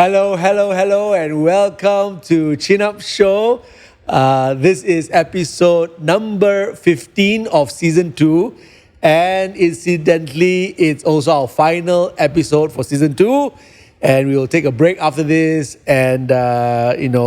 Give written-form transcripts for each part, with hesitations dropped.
Hello, and welcome to Chin Up Show. This is episode number 15 of season 2, and incidentally, it's also our final episode for season 2. And we will take a break after this, and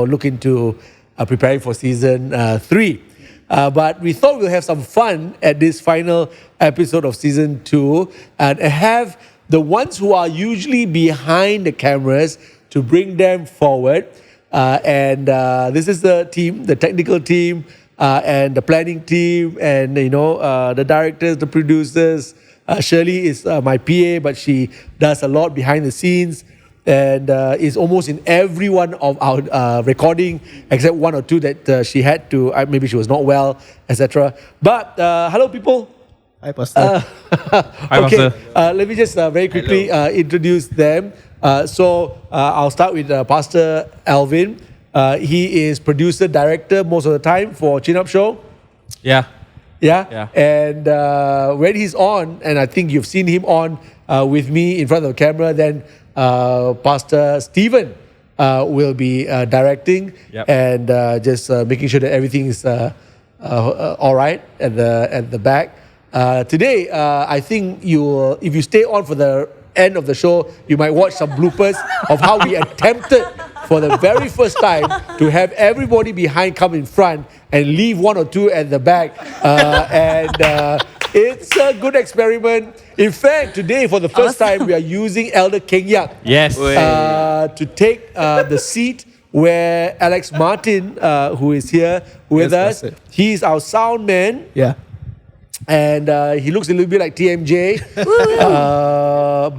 look into preparing for season 3. But we thought we'll have some fun at this final episode of season 2, and have the ones who are usually behind the cameras to bring them forward. This is the team, the technical team, and the planning team, and the directors, the producers. Shirley is my PA, but she does a lot behind the scenes, and is almost in every one of our recording, except one or two that she had to, maybe she was not well, etc. But hello, people. Hi, Pastor. Hi, okay, Pastor. Let me just very quickly introduce them. I'll start with Pastor Alvin. He is producer, director most of the time for Chin Up Show. Yeah. And when he's on, and I think you've seen him on with me in front of the camera, then Pastor Stephen will be directing. Yep. And just making sure that everything is all right at the back. Today, I think if you stay on for the end of the show, you might watch some bloopers of how we attempted for the very first time to have everybody behind come in front and leave one or two at the back. It's a good experiment. In fact, today, for the first time, we are using Elder Keng-Yak to take the seat where Alex Martin, who is here with us, he's our sound man. Yeah. And he looks a little bit like TMJ,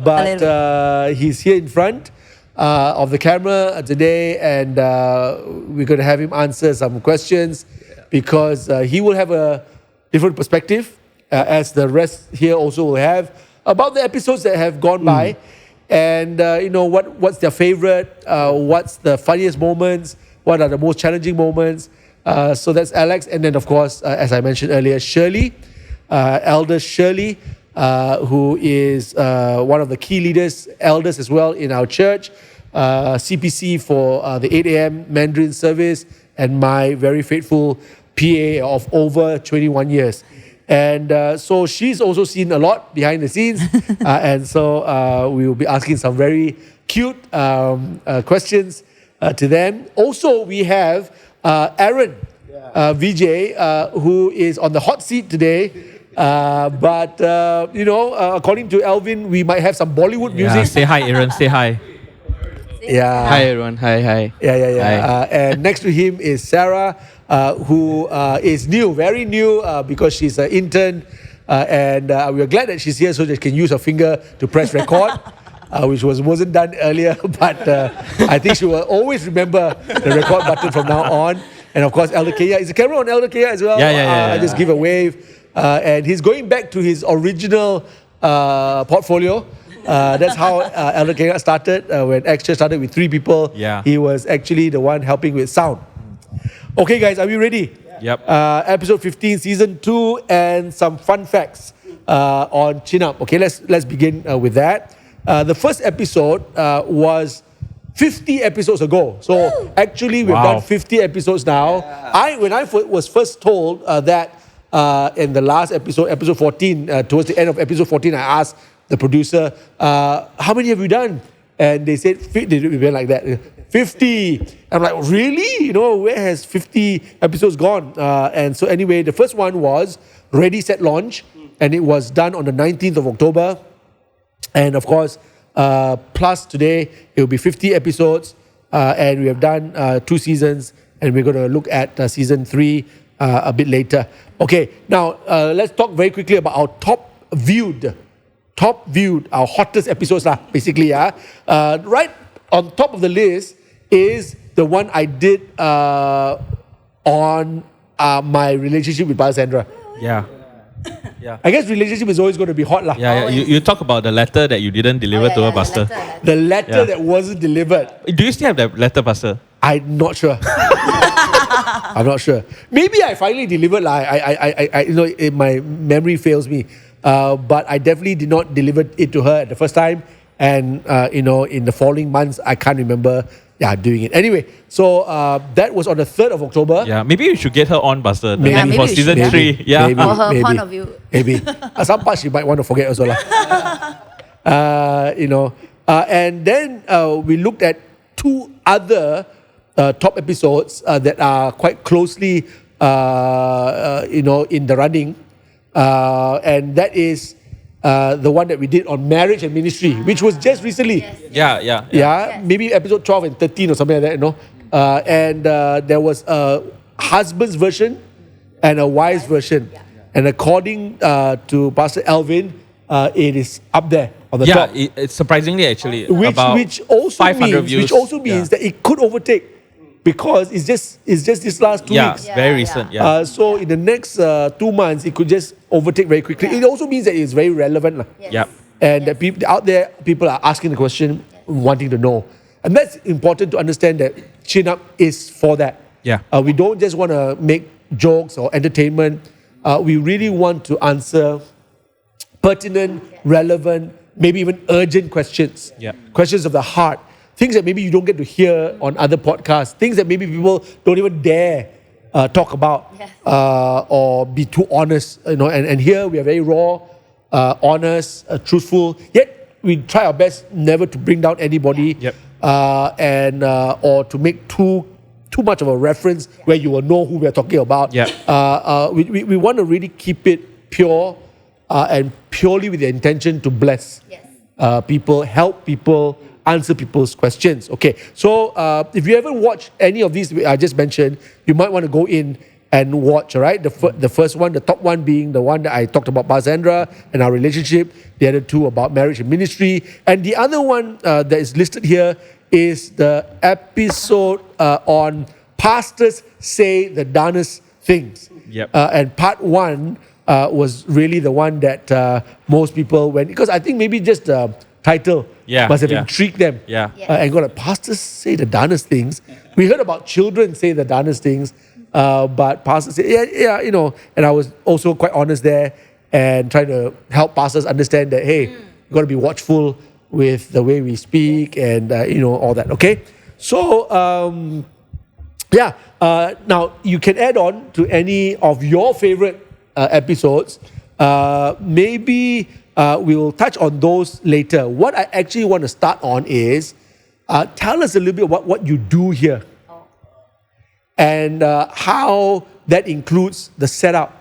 but he's here in front of the camera today, and we're going to have him answer some questions because he will have a different perspective, as the rest here also will have, about the episodes that have gone by, and what's their favorite, what's the funniest moments, what are the most challenging moments. So that's Alex, and then of course, as I mentioned earlier, Shirley. Elder Shirley, who is one of the key elders as well in our church, CPC for the 8 a.m. Mandarin service, and my very faithful PA of over 21 years. And so she's also seen a lot behind the scenes, and so we will be asking some very cute questions to them. Also, we have Aaron, VJ, who is on the hot seat today. According to Alvin, we might have some Bollywood music. Say hi, Aaron. Say hi. Yeah. Hi, everyone. Hi. Yeah. And next to him is Sarah, who is new, very new, because she's an intern. And we are glad that she's here so that she can use her finger to press record, which wasn't done earlier. But I think she will always remember the record button from now on. And of course, Elder Keng-Yak. Is the camera on Elder Keng-Yak as well? Yeah. I just give a wave. And he's going back to his original portfolio. That's how Elder Keng-Yak started. When X-Church started with 3 people, he was actually the one helping with sound. Okay, guys, are we ready? Yep. Episode 15, season 2, and some fun facts on Chin Up. Okay, let's begin with that. The first episode was 50 episodes ago. So actually, we've done 50 episodes now. When I was first told that in the last episode 14, towards the end of episode 14, I asked the producer, how many have you done? And they said, they went like that, 50. I'm like, really? Where has 50 episodes gone? And so anyway, the first one was Ready, Set, Launch, and it was done on the 19th of October. And of course, plus today, it will be 50 episodes, and we have done 2 seasons, and we're going to look at season 3 a bit later. Okay, now let's talk very quickly about our top viewed, our hottest episodes, basically. Right on top of the list is the one I did on my relationship with Sandra. Yeah. I guess relationship is always going to be hot. You talk about the letter that you didn't deliver to her, Pastor. The letter that wasn't delivered. Do you still have that letter, Pastor? I'm not sure. I'm not sure. Maybe I finally delivered. My memory fails me. But I definitely did not deliver it to her at the first time. And, in the following months, I can't remember doing it. Anyway, so that was on the 3rd of October. Yeah, maybe you should get her on, Buster. Maybe. Then Maybe for we should. season Maybe. 3. Yeah. Maybe. For her Maybe. point of view. Maybe. Some parts she might want to forget also. And then we looked at 2 other top episodes that are quite closely, in the running. And that is the one that we did on marriage and ministry, which was just recently. Yeah. Yeah, maybe episode 12 and 13 or something like that, and there was a husband's version and a wife's version. And according to Pastor Alvin, it is up there on the top. Yeah, it's surprisingly actually Which about also 500 means, views. Which also means that it could overtake because it's just this last 2 weeks. Very recent. Yeah. So in the next 2 months, it could just overtake very quickly. It also means that it's very relevant. Yeah. And that people out there, people are asking the question, wanting to know. And that's important to understand that Chin Up is for that. Yeah. We don't just want to make jokes or entertainment. We really want to answer pertinent, relevant, maybe even urgent questions. Yeah. Questions of the heart. Things that maybe you don't get to hear on other podcasts. Things that maybe people don't even dare talk about or be too honest. And here we are very raw, honest, truthful. Yet we try our best never to bring down anybody. Yep. Or to make too much of a reference where you will know who we are talking about. Yeah. We want to really keep it pure and purely with the intention to bless people, help people, answer people's questions. Okay, so if you haven't watched any of these I just mentioned, you might want to go in and watch, all right? The first one, the top one being the one that I talked about, Bazandra and our relationship. The other 2 about marriage and ministry. And the other one that is listed here is the episode on pastors say the darnest things. Yep. And part 1 was really the one that most people went, because I think maybe just the title must have intrigued them. Yeah. And got pastors say the darnest things. We heard about children say the darnest things, but pastors say, and I was also quite honest there and trying to help pastors understand that, hey, you got to be watchful with the way we speak and, all that, okay? So, now you can add on to any of your favorite episodes. Maybe we'll touch on those later. What I actually want to start on is tell us a little bit about what you do here and how that includes the setup.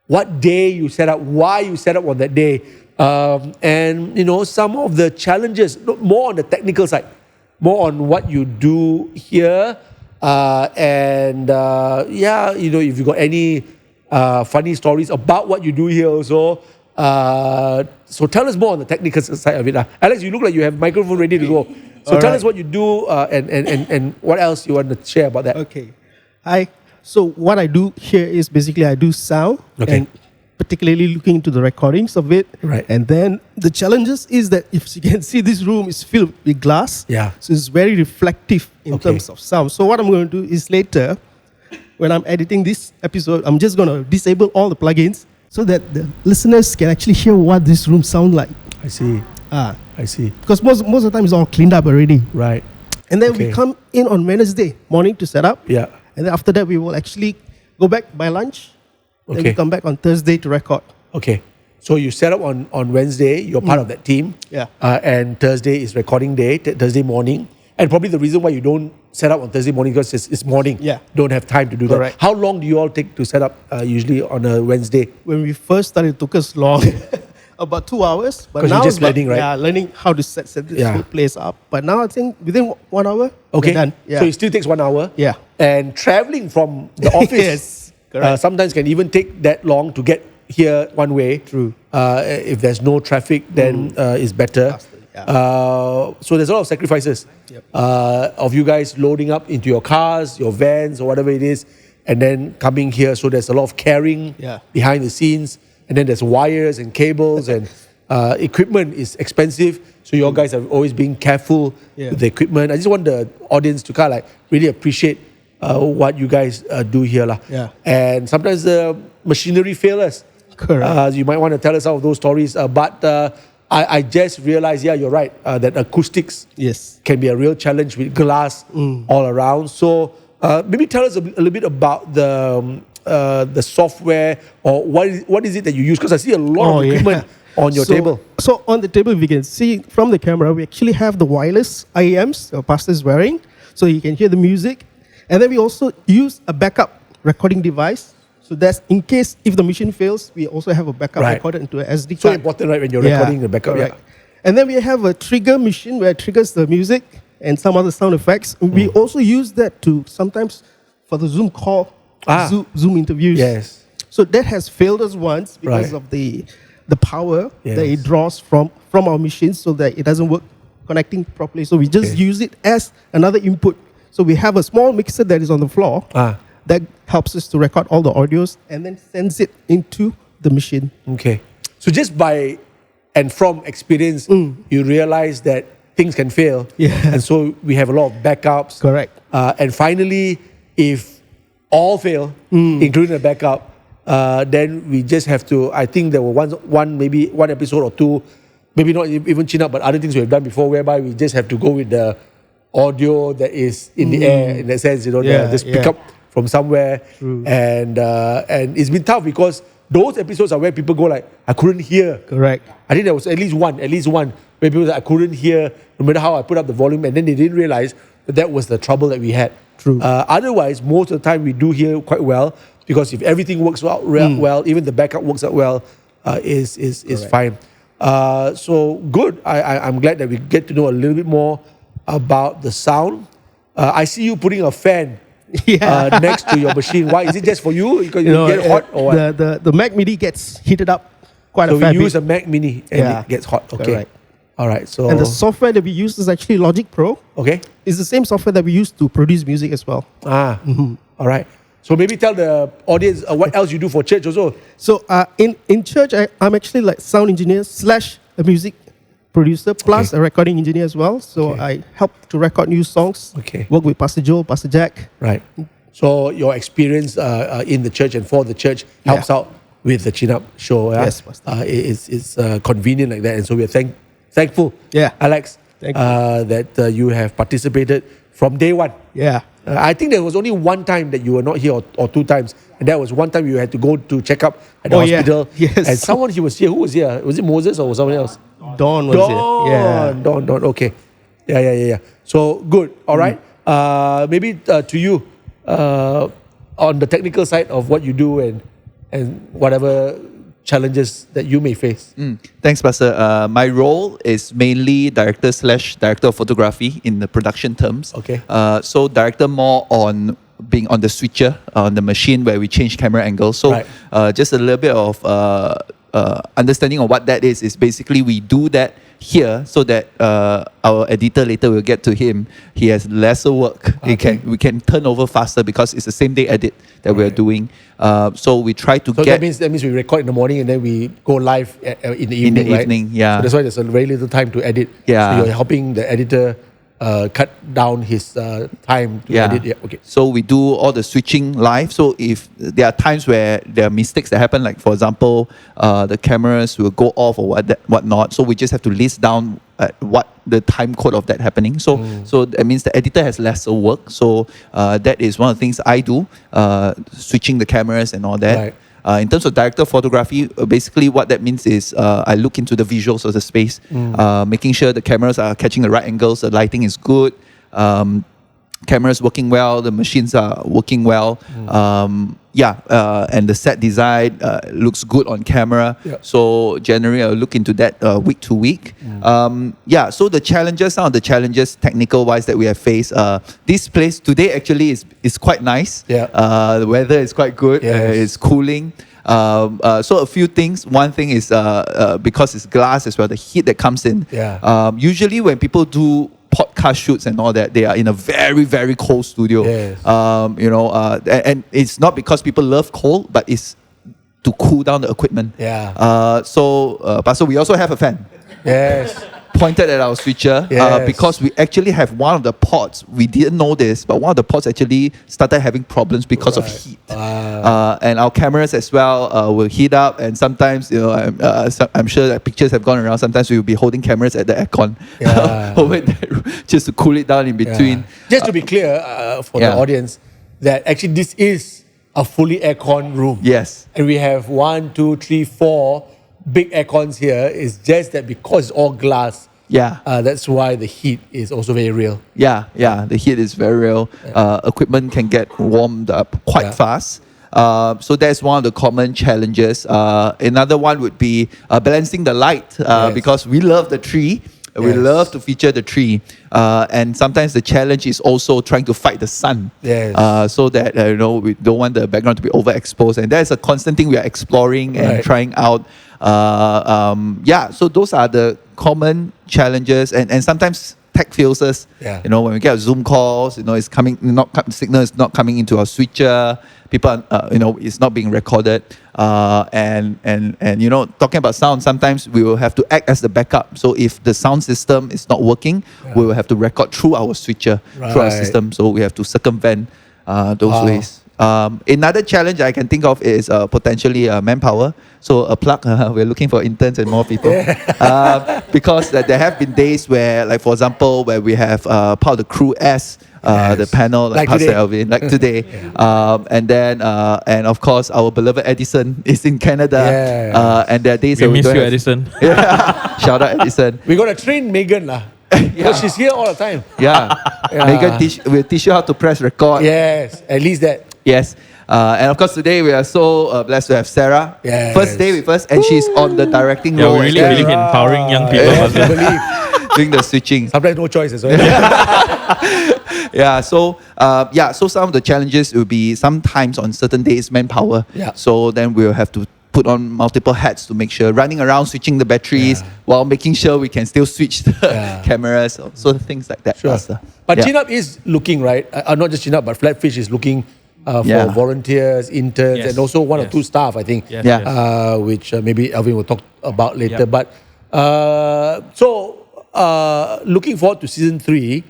What day you set up, why you set up on that day, and some of the challenges, more on the technical side, more on what you do here, and if you got any funny stories about what you do here also. So tell us more on the technical side of it. Alex, you look like you have microphone ready to go. So tell us what you do and what else you want to share about that. Okay. So what I do here is basically I do sound and particularly looking into the recordings of it. Right. And then the challenges is that if you can see this room is filled with glass. Yeah. So it's very reflective in terms of sound. So what I'm going to do is later, when I'm editing this episode, I'm just going to disable all the plugins so that the listeners can actually hear what this room sounds like. I see. I see. Because most of the time it's all cleaned up already. Right. And then we come in on Wednesday morning to set up. Yeah. And then after that, we will actually go back by lunch. Then we come back on Thursday to record. Okay. So you set up on Wednesday, you're part of that team. Yeah. And Thursday is recording day, Thursday morning. And probably the reason why you don't set up on Thursday morning because it's morning. Yeah. Don't have time to do that. Correct. How long do you all take to set up usually on a Wednesday? When we first started, it took us long. About 2 hours. But 'Cause now you're just it's about- learning, right? Yeah, learning how to set this whole place up. But now I think within 1 hour, Okay. we're done. Yeah. So it still takes 1 hour. Yeah. And traveling from the office Yes, correct. sometimes can even take that long to get here one way. True. If there's no traffic, then it's better. Faster, yeah. So there's a lot of sacrifices of you guys loading up into your cars, your vans, or whatever it is, and then coming here. So there's a lot of carrying behind the scenes. And then there's wires and cables and equipment is expensive. So you guys are always being careful with the equipment. I just want the audience to kind of like really appreciate what you guys do here. Yeah. And sometimes the machinery fails us. Correct. You might want to tell us some of those stories. But I just realized, yeah, you're right, that acoustics Yes. can be a real challenge with glass all around. So maybe tell us a little bit about the software, or what is it that you use? Because I see a lot of equipment on your table. So on the table, we can see from the camera, we actually have the wireless IEMs the pastor is wearing, so you can hear the music. And then we also use a backup recording device. So that's in case if the machine fails, we also have a backup recorder into an SD card. So important, right, when you're recording the backup. Correct. And then we have a trigger machine where it triggers the music and some other sound effects. We also use that to sometimes for the Zoom call, Zoom interviews. Yes. So that has failed us once because of the power that it draws from our machines, so that it doesn't work connecting properly. So we just use it as another input. So we have a small mixer that is on the floor that helps us to record all the audios and then sends it into the machine. Okay. So just by and from experience, you realize that things can fail. Yeah. And so we have a lot of backups. Correct. And finally, if all fail, including the backup, then we just have to, I think there were maybe one episode or two, maybe not even chin up, but other things we have done before, whereby we just have to go with the audio that is in the air, in that sense, just pick up from somewhere. And it's been tough because those episodes are where people go like, I couldn't hear. Correct. I think there was at least one where people said, I couldn't hear no matter how I put up the volume, and then they didn't realize that was the trouble that we had. True. Otherwise, most of the time we do hear quite well, because if everything works out well, even the backup works out well, is fine. So good. I'm glad that we get to know a little bit more about the sound. I see you putting a fan next to your machine. Why? Is it just for you? Because you get hot or what? The Mac Mini gets heated up quite a fair bit. So we use a Mac Mini and it gets hot. Okay. Correct. All right. So and the software that we use is actually Logic Pro. Okay. It's the same software that we use to produce music as well. All right. So maybe tell the audience what else you do for church also. So in church, I'm actually like sound engineer / a music producer plus a recording engineer as well. So I help to record new songs. Okay. Work with Pastor Joel, Pastor Jack. Right. So your experience in the church and for the church helps out with the Chin Up show. Yes, Pastor. It's convenient like that, and so we are thankful. Alex, Thank you. that you have participated from day one. Yeah. I think there was only one time that you were not here, or two times, and that was one time you had to go to check up at the hospital. Yes. And someone he was here. Who was here? Was it Moses or someone else? Dawn was it? Yeah. Dawn. Okay. Yeah. So good. All right. Maybe to you, on the technical side of what you do and whatever challenges that you may face. Thanks, Pastor. My role is mainly director of photography in the production terms. Okay. So director more on being on the switcher, on the machine where we change camera angles. So just a little bit of understanding of what that is basically we do that here so that our editor later will get to him. He has lesser work. We can turn over faster because it's the same day edit that we're doing. So we try to get... That means we record in the morning and then we go live in the evening, in the evening, yeah. So that's why there's a very little time to edit. Yeah. So you're helping the editor cut down his time to edit. Yeah. Okay. So we do all the switching live. So if there are times where there are mistakes that happen, like for example, the cameras will go off or whatnot. So we just have to list down what the time code of that happening. So that means the editor has lesser work. So that is one of the things I do, switching the cameras and all that. Right. In terms of director of photography, basically what that means is I look into the visuals of the space, making sure the cameras are catching the right angles, the lighting is good, cameras working well, the machines are working well. And the set design looks good on camera. Yep. So generally I'll look into that week to week. So some of the challenges technical wise that we have faced. This place today actually is quite nice. Yeah. The weather is quite good. Yes. It's cooling. So a few things. One thing is because it's glass as well, the heat that comes in. Yeah. Usually when people do podcast shoots and all that, they are in a very, very cold studio. Yes. And it's not because people love cold, but it's to cool down the equipment. Yeah. Pastor, we also have a fan. Yes. pointed at our switcher Yes. because we actually have one of the pods. We didn't know this, but one of the pods actually started having problems because of heat. And our cameras as well will heat up, and sometimes I'm sure that pictures have gone around. Sometimes we will be holding cameras at the aircon over there just to cool it down in between. Just to be clear for the audience, that actually this is a fully aircon room. Yes. And we have 1, 2, 3, 4 big aircons here. It's just that because it's all glass, that's why the heat is also very real. Yeah, the heat is very real. Equipment can get warmed up quite fast. So that's one of the common challenges. Another one would be balancing the light because we love the tree. We love to feature the tree. And sometimes the challenge is also trying to fight the sun. So that we don't want the background to be overexposed. And that's a constant thing we are exploring and trying out. So those are the common challenges. And sometimes tech fails us. When we get Zoom calls, it's coming, signal is not coming into our switcher. People, it's not being recorded. And talking about sound, sometimes we will have to act as the backup. So if the sound system is not working, we will have to record through our switcher, through our system. So we have to circumvent those ways. Another challenge I can think of is potentially manpower. So a plug, we're looking for interns and more people. Because there have been days where, like for example, where we have part of the crew S, the panel, like Pastor today. Alvin, like today. And then, and of course, our beloved Edison is in Canada. And there are days We where miss don't you, have- Edison. Shout out Edison. We got to train Megan because she's here all the time. Megan will teach you how to press record. Yes, at least that. Yes. And of course, today we are so blessed to have Sarah. Yes. First day with us, and she's on the directing Yeah, role. we really as well, believe in empowering young people. Yes, Pastor. we believe. doing the switching. Sometimes no choice as well. So some of the challenges will be sometimes on certain days manpower. So then we'll have to put on multiple hats to make sure running around switching the batteries while making sure we can still switch the cameras. So things like that. Sure. Pastor. But Chin Up is looking, right? Not just Chin Up, but Flatfish is looking for volunteers, interns, and also one or two staff, I think. Which maybe Alvin will talk about later. But looking forward to season 3.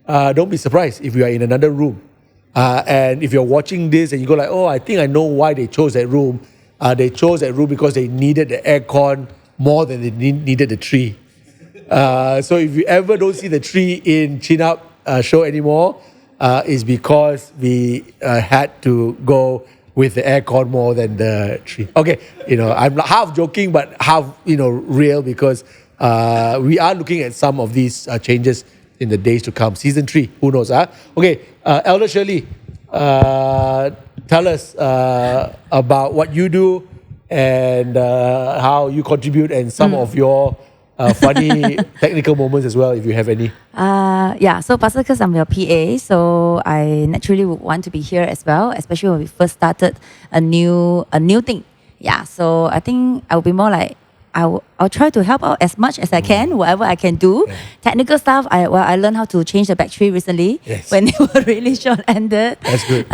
Don't be surprised if you are in another room. And if you're watching this and you go like, oh, I think I know why they chose that room. They chose that room because they needed the aircon more than they needed the tree. So if you ever don't see the tree in Chin Up show anymore, is because we had to go with the aircon more than the tree. Okay, I'm half joking but half real because we are looking at some of these changes in the days to come. Season 3, who knows? Okay, Elder Shirley, tell us about what you do and how you contribute and some of your funny technical moments as well, if you have any. So Pastor, because I'm your PA, so I naturally would want to be here as well, especially when we first started a new thing. So I think I will be more like I'll try to help out as much as I can, whatever I can do. Technical stuff, I learned how to change the battery recently when they were really short-ended. That's good.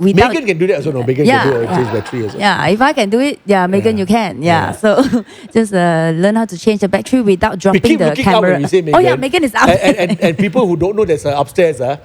Megan can do that also, no? Megan can do change battery as well. If I can do it, Megan, you can. So just learn how to change the battery without We dropping keep the looking out camera. when we say Megan. Megan is up. and people who don't know there's upstairs at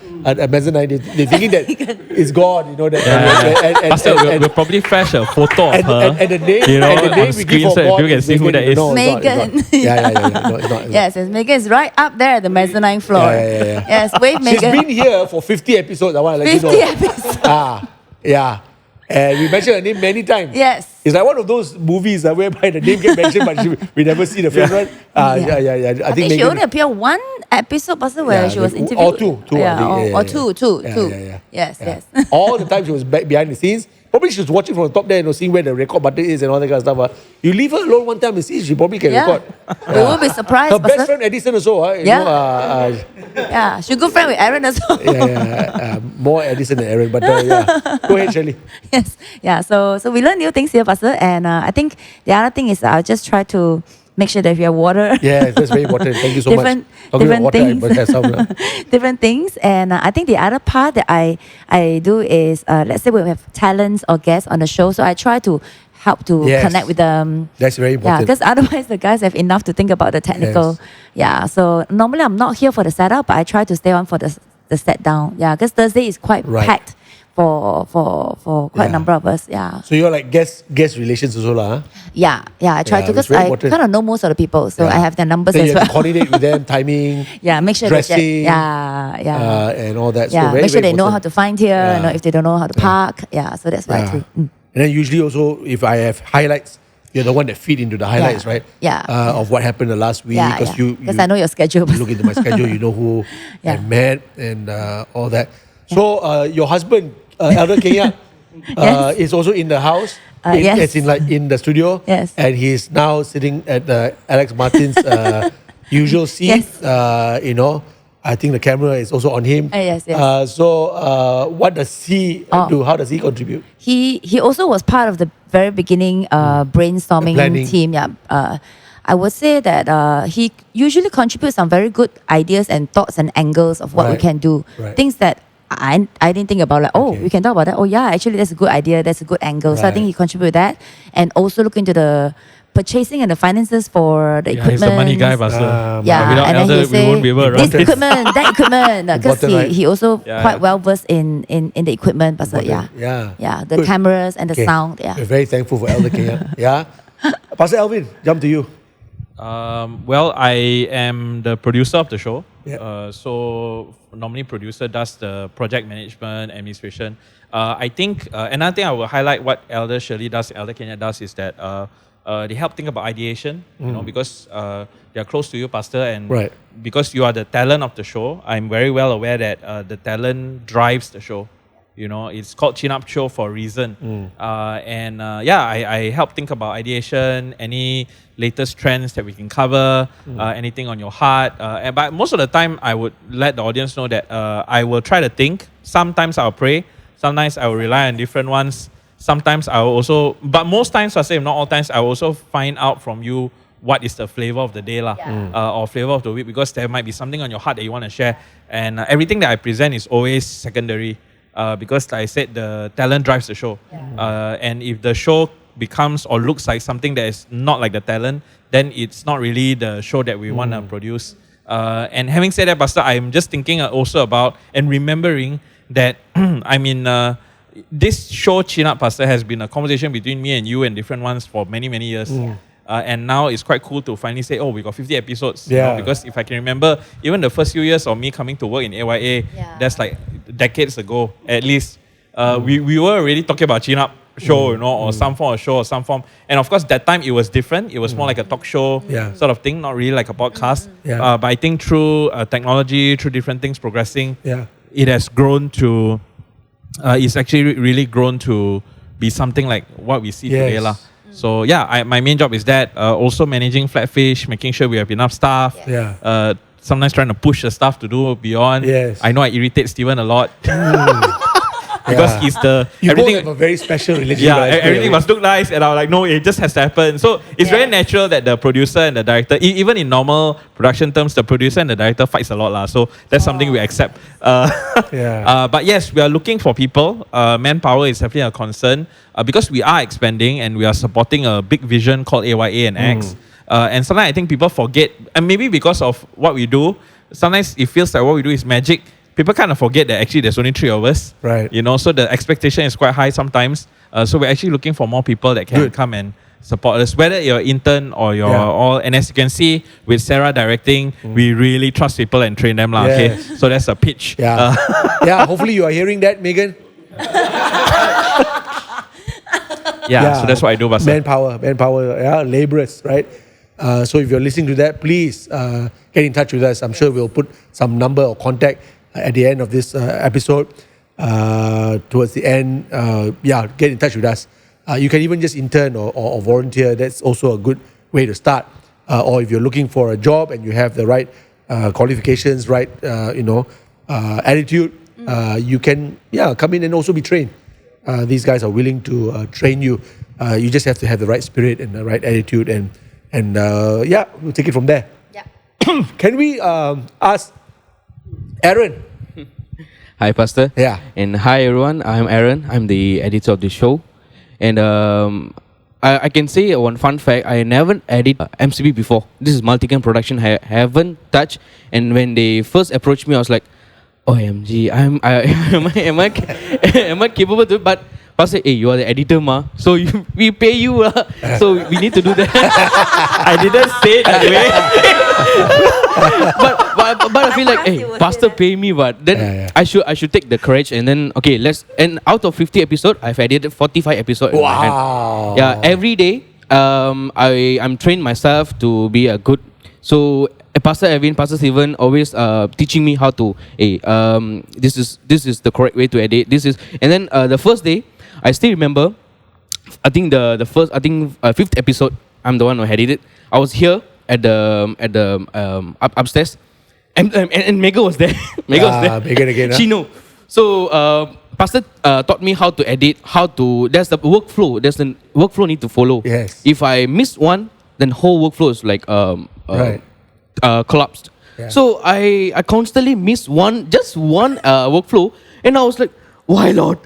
mezzanine, they're thinking that it's gone, Pastor, we'll probably flash a photo of her. And the name, on screen so people can see who that is. Megan. It's not. Yes, Megan is right up there at the mezzanine floor. Yes, wave She's Megan. been here for 50 episodes, I want to let 50 you know. episodes. And we mentioned her name many times. Yes. It's like one of those movies whereby the name gets mentioned, but we never see the film, right? I think she Megan, only appeared one episode, Pastor, where she was interviewed. or two. Two. Yeah. Yes. All the time she was back behind the scenes. Probably she was watching from the top there, seeing where the record button is and all that kind of stuff. You leave her alone one time and see, she probably can record. We won't be surprised, Her Pastor. best friend Edison also. She's good friend with Aaron as well. More Edison than Aaron, but go ahead, Shirley. Yes. So we learn new things here, Pastor. And I think the other thing is I'll just try to make sure that if you have water. Yeah, that's very important. Thank you so much. Different things. Water, I must have some, different things. And I think the other part that I do is, let's say we have talents or guests on the show. So I try to help to Yes. connect with them. That's very Yeah, important. because otherwise the guys have enough to think about the technical. Yes. Yeah, so normally I'm not here for the setup, but I try to stay on for the set down. Yeah, because Thursday is quite Right. packed for quite a Yeah. number of us. Yeah. So you're like guest relations also lah. Huh? Yeah, I try Yeah, to it's because very I important. kind of know most of the people, so Yeah. I have their numbers Then as you have well. to coordinate with them, timing, Yeah, make sure they dressing, get, and all that. yeah, So very, make sure very they know how important. to find here. Yeah. You know, if they don't know how to park. Yeah, so that's why Yeah. too. And then usually also, if I have highlights, you're the one that feed into the highlights, right? Yeah. Of what happened the last week, Yeah, because because I know your schedule. you look into my schedule, you know who I Yeah. met and all that. So your husband, Elder Kenya, Yes. is also in the house. Yes. As in like in the studio. Yes. And he's now sitting at Alex Martin's usual seat. Yes. You know, I think the camera is also on him. Yes. So what does he do? How does he contribute? He also was part of the very beginning brainstorming planning. team. Yeah. I would say that he usually contributes some very good ideas and thoughts and angles of what we Right. can do. Right. Things that I didn't think about, like, Okay. we can talk about that. Oh yeah, actually that's a good idea, that's a good angle. So I think Right. he contributed that, and also look into the purchasing and the finances for the Yeah, equipment. he's the money guy, Pastor. Yeah, Without and then Elder, he we say won't be able to run this this. equipment, that equipment, because Important, right? he also Yeah, quite yeah. well versed in the equipment. Pastor, yeah, Yeah. the Good. cameras and the Okay. sound. Yeah. We're very thankful for Elder Kenya. Yeah. Pastor Alvin, jump to you. Well, I am the producer of the show. Yeah. So normally producer does the project management, administration. I think another thing I will highlight what Elder Shirley does, Elder Kenya does is that they help think about ideation, you know, because they are close to you, Pastor, and Right. because you are the talent of the show, I'm very well aware that the talent drives the show. You know, it's called Chin Up Show for a reason. I help think about ideation, any latest trends that we can cover, anything on your heart. But most of the time, I would let the audience know that I will try to think. Sometimes I'll pray. Sometimes I will rely on different ones. Sometimes I will also, but most times, I say not all times, I will also find out from you what is the flavor of the day or flavor of the week, because there might be something on your heart that you want to share. And everything that I present is always secondary. Because like I said, the talent drives the show. And if the show becomes or looks like something that is not like the talent, then it's not really the show that we want to produce. And having said that, Pastor, I'm just thinking also about and remembering that, this show, Chin Up, Pastor, has been a conversation between me and you and different ones for many, many years. And now it's quite cool to finally say, oh, we got 50 episodes. You know, because if I can remember, even the first few years of me coming to work in AYA, that's like decades ago, at least. We were already talking about Chin Up show, you know, or some form of show or some form. And of course, that time it was different. It was more like a talk show sort of thing, not really like a podcast. But I think through technology, through different things progressing, it has grown to, it's actually really grown to be something like what we see today. So my main job is that. Also managing Flatfish, making sure we have enough staff. Sometimes trying to push the staff to do beyond. I know I irritate Steven a lot. Because he's the You both have a very special relationship. everything must look nice, and I was like, no, it just has to happen. So it's very natural that the producer and the director, even in normal production terms, the producer and the director fights a lot, so that's something we accept. But yes, we are looking for people. Manpower is definitely a concern because we are expanding and we are supporting a big vision called AYA and X. And sometimes I think people forget, and maybe because of what we do, sometimes it feels like what we do is magic. People kind of forget that actually there's only 3 of us. Right. You know, so the expectation is quite high sometimes. So we're actually looking for more people that can come and support us, whether you're intern or you're all. And as you can see, with Sarah directing, we really trust people and train them. Okay? So that's a pitch. Hopefully you are hearing that, Megan. So that's what I do, Pastor. Manpower, laborers, right? So if you're listening to that, please get in touch with us. I'm sure we'll put some number or contact at the end of this episode. Towards the end, get in touch with us. You can even just intern or volunteer. That's also a good way to start. Or if you're looking for a job and you have the right qualifications, right, attitude, you can come in and also be trained. These guys are willing to train you. You just have to have the right spirit and the right attitude, and we'll take it from there. Can we ask Aaron? Hi, Pastor. Yeah. And hi, everyone. I'm Aaron. I'm the editor of the show. And I can say one fun fact. I never edit MCB before. This is multicam production. I haven't touched. And when they first approached me, I was like, OMG, am I capable to? But Pastor, hey, you are the editor, ma. So we pay you, so we need to do that. I didn't say it that way. but I feel like, hey, Pastor pay me, but then I should take the courage and then and out of 50 episodes, I've edited 45 episodes. Wow. Yeah, every day, I'm trained myself to be a good. So Pastor Evan, Pastor Steven always teaching me how to. Hey, this is the correct way to edit. And then the first day, I still remember. I think the first, fifth episode, I'm the one who edited. I was here at the upstairs, and Mega was there. Mega was there. Megan again. She know. So Pastor taught me how to edit. There's the workflow. There's the workflow need to follow. Yes. If I miss one, then whole workflow is like collapsed. Yeah. So I constantly miss just one workflow, and I was like, why Lord?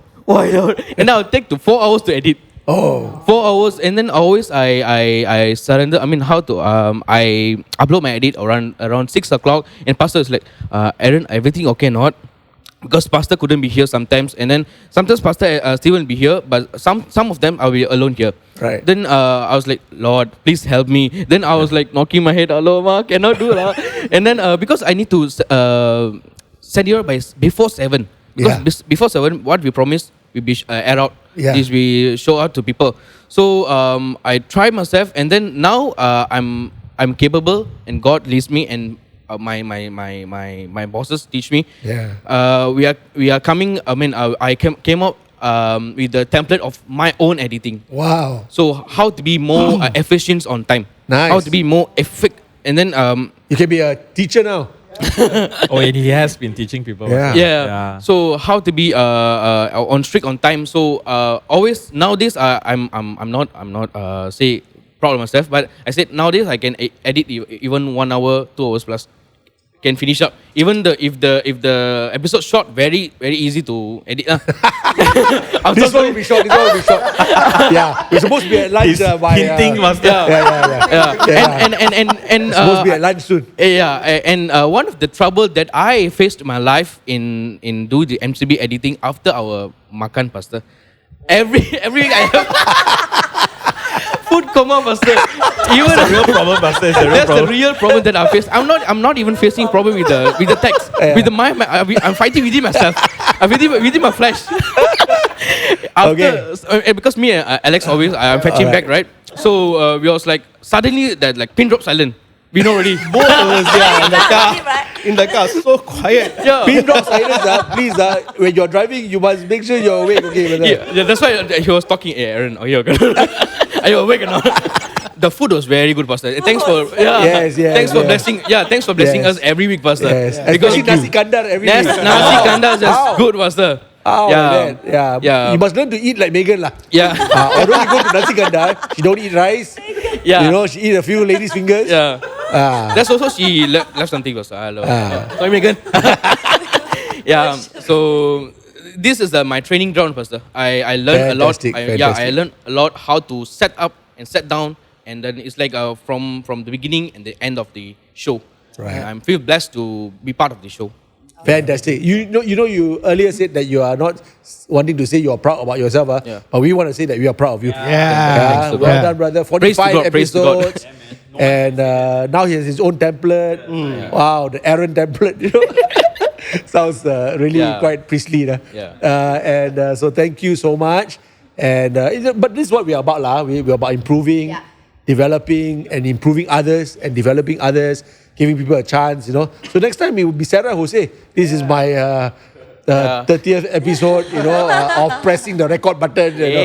And I'll take to 4 hours to edit. Oh. 4 hours, and then always I surrender. I mean, how to I upload my edit around 6 o'clock, and Pastor is like, Aaron, everything okay or not? Because Pastor couldn't be here sometimes, and then sometimes Pastor Steven will be here, but some of them I'll be alone here. Right. Then I was like, Lord, please help me. Then I was like knocking my head, hello, ma, cannot do that. And then because I need to send you by before 7. Because before 7, what we promised, we be air out. Is we show out to people. So I try myself, and then now I'm capable, and God leads me, and my bosses teach me. We are coming. I mean, I came up with the template of my own editing. Wow. So how to be more efficient on time. Nice. How to be more effective, and then you can be a teacher now. And he has been teaching people. Yeah. So how to be on strict on time. So always nowadays I'm not say proud of myself, but I said nowadays I can edit even 1 hour, 2 hours plus. Can finish up. Even if the episode short, very very easy to edit. This one will be short. Yeah, we're supposed to be at lunch by hinting, Master. And supposed to be at lunch soon. And one of the trouble that I faced in my life in do the MCB editing after our makan, Pastor. Every week I have food coma, Pastor. Even It's a real problem, Pastor. That's the real problem that I face. I'm not even facing problem with the text. With the mind, I'm fighting within myself. I'm within my flesh. Because me and Alex always I'm fetching back, right? So we was like suddenly that like pin drop silent. We know already. Both of us, in the car, so quiet. Pin drop silence, please. When you're driving, you must make sure you're awake. Okay, yeah, that's why he was talking. Hey, Aaron, are you awake or not? The food was very good, Pastor. Thanks for thanks for blessing. Yeah, thanks for blessing us every week, Pastor. Yes. Because nasi kandar every week. Nasi kandar is just good, Pastor. Oh, yeah. You must learn to eat like Megan lah. Yeah. Although you go to nasi kandar, she don't eat rice. Yeah. You know, she eat a few ladies' fingers. Yeah. That's also she left something, Pastor. Hello. Sorry, Megan. Yeah. So this is my training ground, Pastor. I learned a lot. I learned a lot how to set up and set down, and then it's like from the beginning and the end of the show. Right. I feel blessed to be part of the show. Fantastic. You know, you earlier said that you are not wanting to say you are proud about yourself, but we want to say that we are proud of you. Well done, brother. 45 episodes. And now he has his own template. Wow, the Aaron template. You know, sounds really quite priestly. So thank you so much. And but this is what we are about, lah. We're about improving, developing, and improving others, and developing others, giving people a chance. You know. So next time it will be Sarah who say, "This is my 30th episode." You know, of pressing the record button. You know.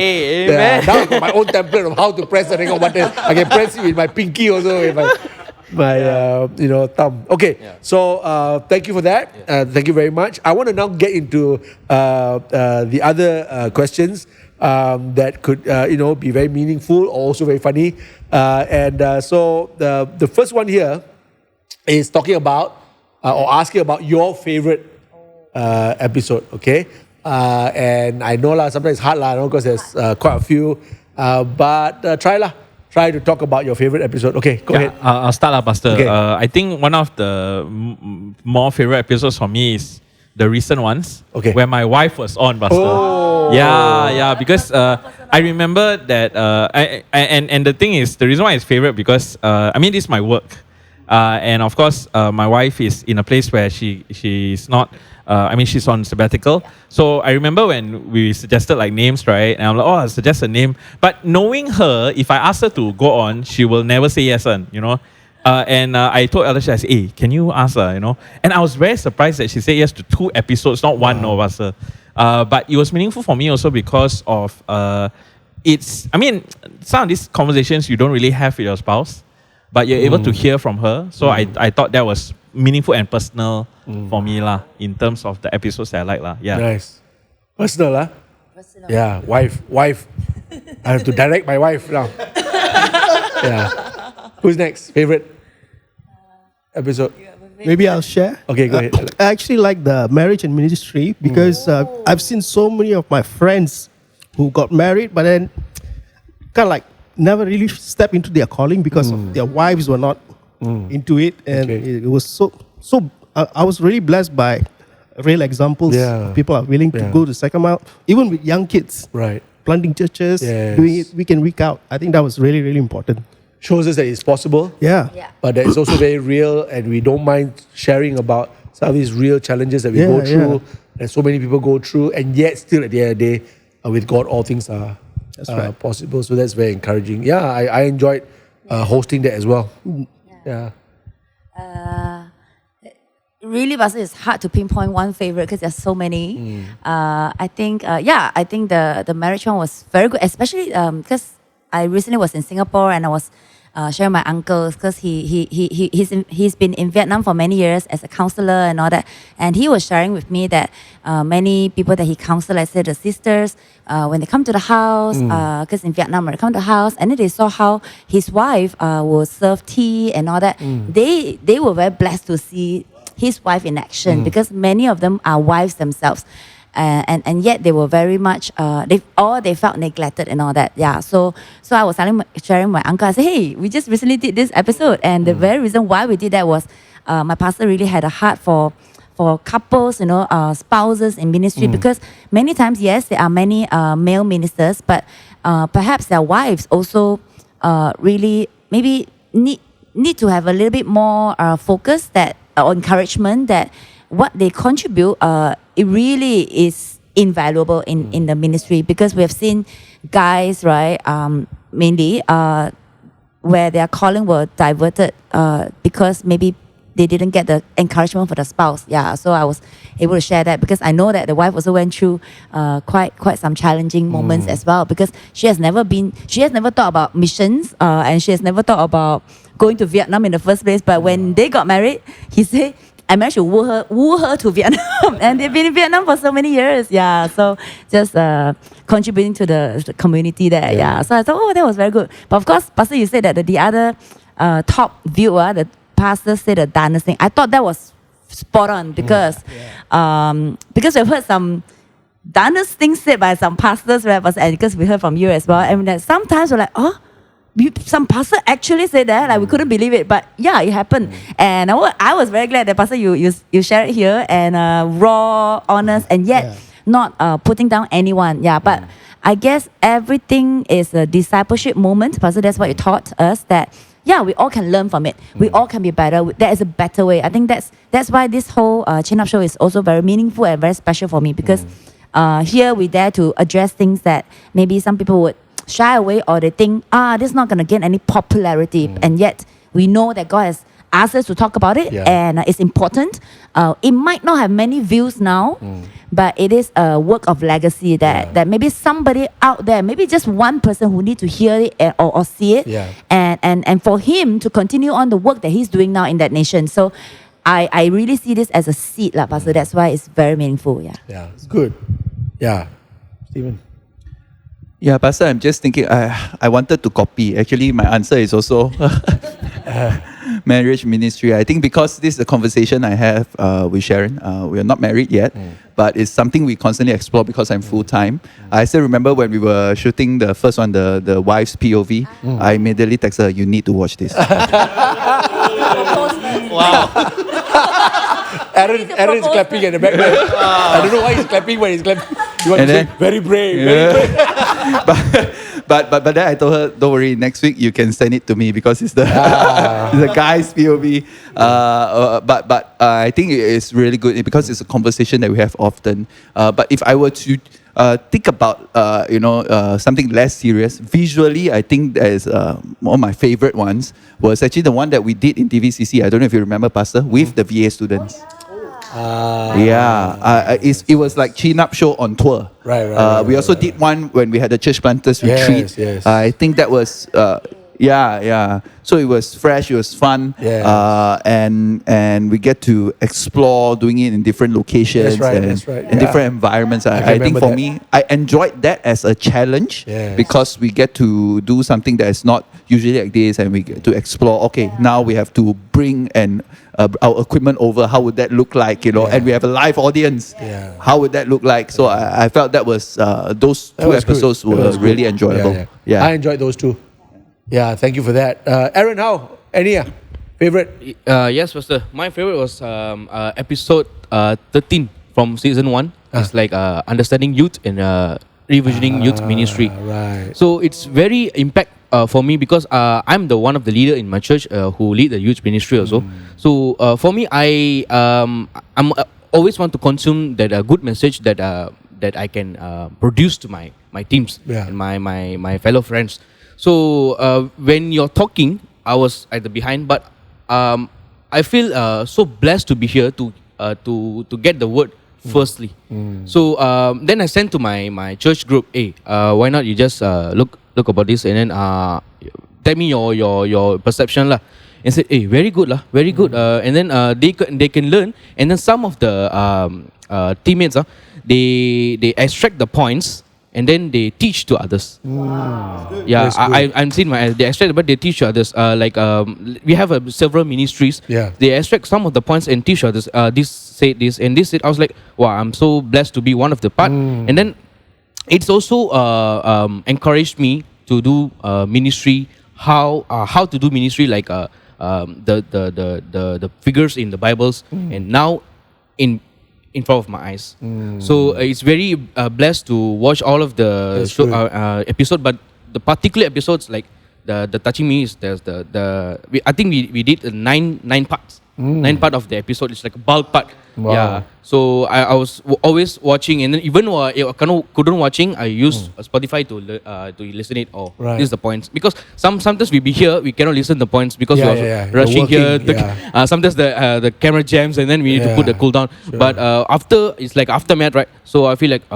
Now I got my own template of how to press the record button. I can press it with my pinky also, with my thumb. Okay. So thank you for that. Thank you very much. I want to now get into the other questions that could be very meaningful or also very funny. So the first one here is talking about or asking about your favorite episode. Okay. And I know sometimes it's hard because there's quite a few. But try to talk about your favorite episode. Okay, go ahead. I'll start, Pastor. Okay. I think one of the more favorite episodes for me is the recent ones, where my wife was on, Pastor. Oh. Yeah, because I remember that, and the thing is, the reason why it's favorite because, this is my work. And of course, my wife is in a place where she's not, she's on sabbatical. So I remember when we suggested like names, right? And I'm like, I'll suggest a name. But knowing her, if I ask her to go on, she will never say yes, you know. And I told Alicia, I said, hey, can you ask her, you know? And I was very surprised that she said yes to 2 episodes, not one, no, Pastor. But it was meaningful for me also because of, some of these conversations you don't really have with your spouse, but you're able to hear from her. So I thought that was meaningful and personal for me in terms of the episodes that I like. Yeah. Nice. Personal, Personal. Yeah, wife. I have to direct my wife now. Yeah. Who's next? Favorite episode? Maybe I'll share. Okay, go ahead. I actually like the marriage and ministry because I've seen so many of my friends who got married, but then kind of like never really step into their calling because of their wives were not into it, and it was so. I was really blessed by real examples. Yeah. People are willing to go the second mile, even with young kids. Right. Planting churches, doing it week in, week out. I think that was really, really important. Shows us that it's possible. Yeah. But that it's also very real, and we don't mind sharing about some of these real challenges that we go through, and so many people go through, and yet still at the end of the day, with God, all things are possible. So that's very encouraging. Yeah, I enjoyed hosting that as well. Yeah. Really, Pastor, it's hard to pinpoint one favorite because there's so many. I think the marriage one was very good, especially because I recently was in Singapore and I was sharing my uncle because he's been in Vietnam for many years as a counselor and all that, and he was sharing with me that many people that he counseled, let's say the sisters, when they come to the house, because in Vietnam when they come to the house and then they saw how his wife will serve tea and all that, they were very blessed to see his wife in action because many of them are wives themselves. And yet they were very much they felt neglected and all that. Yeah. So I was sharing my uncle. I said, hey, we just recently did this episode, and the very reason why we did that was my pastor really had a heart for couples, spouses in ministry, because many times, yes, there are many male ministers, but perhaps their wives also really maybe need to have a little bit more focus that or encouragement that what they contribute, it really is invaluable in the ministry, because we have seen guys, right, mainly, where their calling were diverted because maybe they didn't get the encouragement for the spouse. Yeah, so I was able to share that because I know that the wife also went through quite some challenging moments as well, because she has never thought about missions, and she has never thought about going to Vietnam in the first place. But when they got married, he said, I managed to woo her to Vietnam, and they've been in Vietnam for so many years. Yeah, so just contributing to the community there. Yeah, so I thought, that was very good. But of course, Pastor, you said that the other top viewer, the pastor said the Dana's thing. I thought that was spot on because we've heard some Dana's things said by some pastors, right? And because we heard from you as well, and that sometimes we're like, some pastor actually said that, like we couldn't believe it, but yeah, it happened. And I was very glad that Pastor you shared it here, and raw, honest, and yet not putting down anyone. Yeah, but I guess everything is a discipleship moment, Pastor. That's what you taught us, that we all can learn from it. We all can be better. There is a better way. I think that's why this whole Chin Up show is also very meaningful and very special for me, because here we dare to address things that maybe some people would shy away, or they think, this is not going to gain any popularity. And yet we know that God has asked us to talk about it, and it's important. It might not have many views now, but it is a work of legacy that maybe somebody out there, maybe just one person who needs to hear it or see it, and for him to continue on the work that he's doing now in that nation. So I really see this as a seed, Pastor. That's why it's very meaningful. Yeah, it's good. Yeah, Stephen. Yeah, Pastor, I'm just thinking, I wanted to copy. Actually, my answer is also marriage ministry. I think because this is a conversation I have with Sharon. We are not married yet, but it's something we constantly explore because I'm full-time. I still remember when we were shooting the first one, the wife's POV, I immediately texted her, you need to watch this. Wow. Aaron is clapping at the back there. I don't know why he's clapping, but he's clapping. You want And to say, then- very brave, very brave. but then I told her, don't worry, next week you can send it to me because it's the it's the guy's POV. But I think it is really good because it's a conversation that we have often. But if I were to think about something less serious, visually I think there's one of my favorite ones was actually the one that we did in TVCC. I don't know if you remember, Pastor, with the VA students. It was like chin-up show on tour. Right, We also did one when we had the church planters retreat. Yes. I think that was So it was fresh, it was fun, and we get to explore doing it in different locations That's right. in different environments. I think remember for that. me, I enjoyed that as a challenge because we get to do something that is not usually like this, and we get to explore. Okay, now we have to bring our equipment over. How would that look like? And we have a live audience. Yeah. How would that look like? So I felt that was those That two was good. episodes That were was good. really enjoyable. I enjoyed those too. Yeah, thank you for that. Aaron, how? Any favorite? Yes, Pastor. My favorite was episode 13 from season 1. It's like understanding youth and revisioning youth ministry. Right. So it's very impact for me because I'm the one of the leader in my church who lead the youth ministry also. So for me, I'm always want to consume that good message that I can produce to my teams and my fellow friends. So when you're talking, I was at the behind, but I feel so blessed to be here to get the word firstly. So then I sent to my church group, hey, why not you just look about this and then tell me your perception lah. And said, hey, very good lah, very good. And then they can learn. And then some of the teammates they extract the points and then they teach to others. Yeah, I'm seeing they extract, but they teach to others. We have several ministries. Yeah. They extract some of the points and teach others. This said this and this said. I was like, wow, I'm so blessed to be one of the part. And then it's also encouraged me to do ministry. How to do ministry like the figures in the Bibles and now in front of my eyes. So it's very blessed to watch all of the episode, but the particular episodes like the touching me is there's I think we did nine parts. 9 part of the episode. It's like a bulk part. Wow. Yeah. So I was always watching, and then even when I couldn't watching, I use Spotify to listen it. This is the points, because sometimes we be here, we cannot listen the points because we're rushing here. Sometimes the camera jams, and then we need to put the cooldown. Sure. But after it's like aftermath, right? So I feel like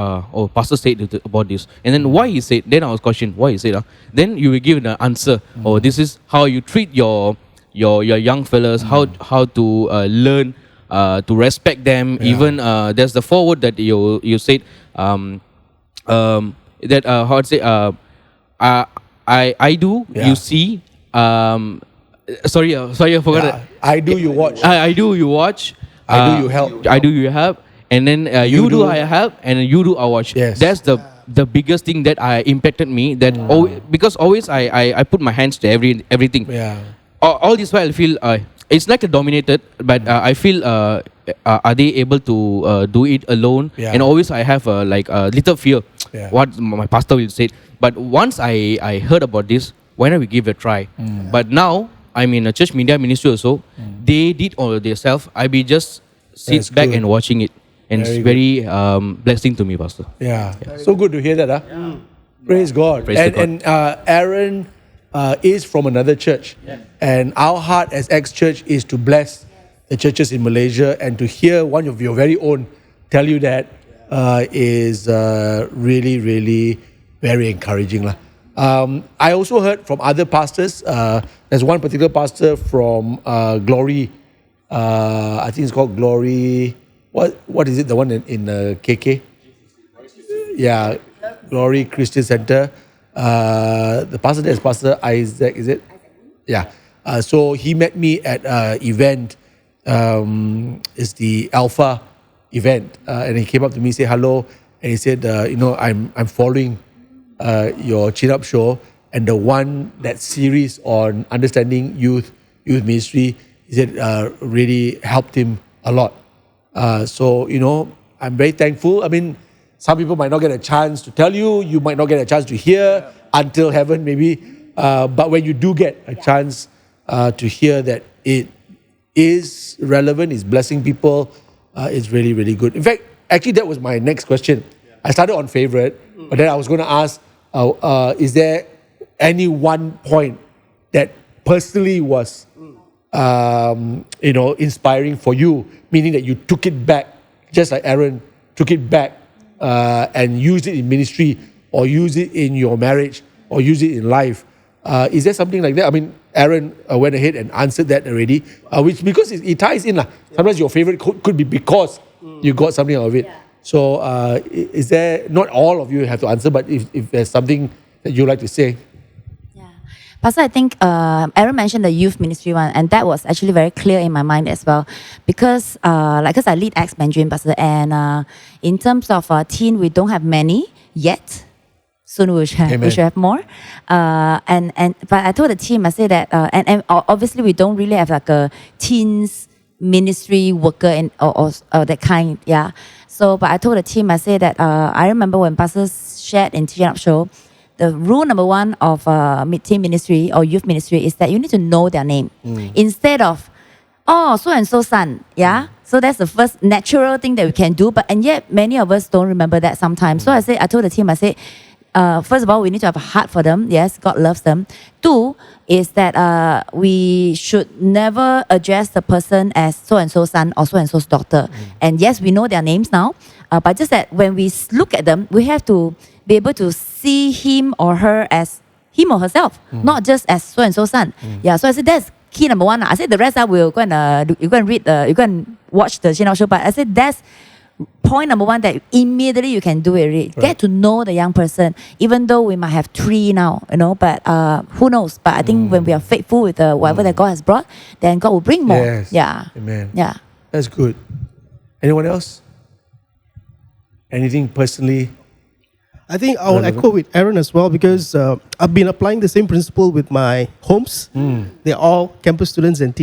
pastor said about this, and then why he said. Then I was questioning why he said. Then you will give the answer. This is how you treat your young fellas, how to learn to respect them. Even there's the forward that you said that how to say I do you see sorry I forgot it. I do you watch. I do you watch. I do you help. I do you help, and then you do I help, and you do I watch. Yes. That's the biggest thing that impacted me. That because always I put my hands to everything. Yeah. All this while I feel it's like a dominated, but I feel are they able to do it alone? Yeah. And always I have a little fear what my pastor will say. But once I heard about this, why not we give it a try? But now I'm in a church media ministry also. They did all themselves. I be just sit back and watching it, and it's very blessing to me, Pastor. Yeah. So good to hear that. Praise God. Praise God. And Aaron is from another church, and our heart as ex-church is to bless the churches in Malaysia, and to hear one of your very own tell you that is really, really very encouraging. I also heard from other pastors. There's one particular pastor from Glory. I think it's called Glory. What is it? The one in KK? Yeah, Glory Christian Center. The pastor there is Pastor Isaac, is it? Yeah. So he met me at an event. It's the Alpha event, and he came up to me, say hello, and he said, I'm following your Chin Up show, and that series on understanding youth ministry, he said really helped him a lot. So I'm very thankful. I mean, some people might not get a chance to tell you, you might not get a chance to hear until heaven maybe, but when you do get a chance to hear that it is relevant, is blessing people, it's really, really good. In fact, actually that was my next question. I started on favorite, but then I was going to ask, is there any one point that personally was inspiring for you, meaning that you took it back, just like Aaron took it back and used it in ministry, or use it in your marriage, or use it in life? Is there something like that? I mean, Aaron went ahead and answered that already, which because it ties in. Sometimes your favorite could be because you got something out of it. Yeah. So is there, not all of you have to answer, but if there's something that you'd like to say. Pastor, I think Aaron mentioned the youth ministry one, and that was actually very clear in my mind as well, because I lead Acts Mandarin, Pastor, and in terms of teen, we don't have many yet. Soon we should have more. But I told the team, I said that, and obviously we don't really have like a teens ministry worker or that kind, yeah. So, but I told the team, I said that I remember when Pastor shared in Chin Up Show, the rule number one of teen ministry or youth ministry is that you need to know their name. Instead of, so and so son, yeah? So that's the first natural thing that we can do, and yet many of us don't remember that sometimes. So I told the team, I said, first of all, we need to have a heart for them. Yes, God loves them. 2 is that we should never address the person as so-and-so's son or so-and-so's daughter. And yes, we know their names now, but just that when we look at them, we have to be able to see him or her as him or herself, not just as so-and-so's son. Yeah, so I said that's key number one. I said the rest we'll go and you go and watch the Chin Up Show, but I said that's point number one, that immediately you can do it. Right. Get to know the young person, even though we might have 3 now, but who knows? But I think when we are faithful with whatever that God has brought, then God will bring more. Yes. Yeah. Amen. Yeah. That's good. Anyone else? Anything personally? I think I will echo with Aaron as well, because I've been applying the same principle with my homes. They're all campus students and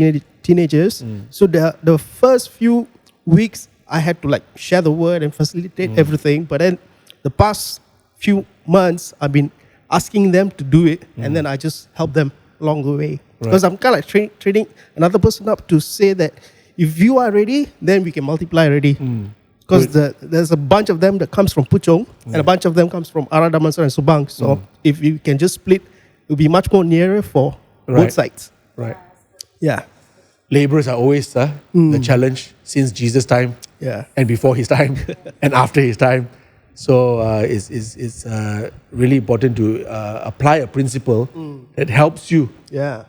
teenagers. So the first few weeks, I had to share the word and facilitate everything. But then the past few months, I've been asking them to do it, and then I just help them along the way. Because I'm kind of training another person up to say that if you are ready, then we can multiply already. Because there's a bunch of them that comes from Puchong, and a bunch of them comes from Ara Damansara and Subang. So if you can just split, it will be much more nearer for both sides. Right. Yeah. Laborers are always the challenge since Jesus' time, and before his time, and after his time. So it's really important to apply a principle that helps you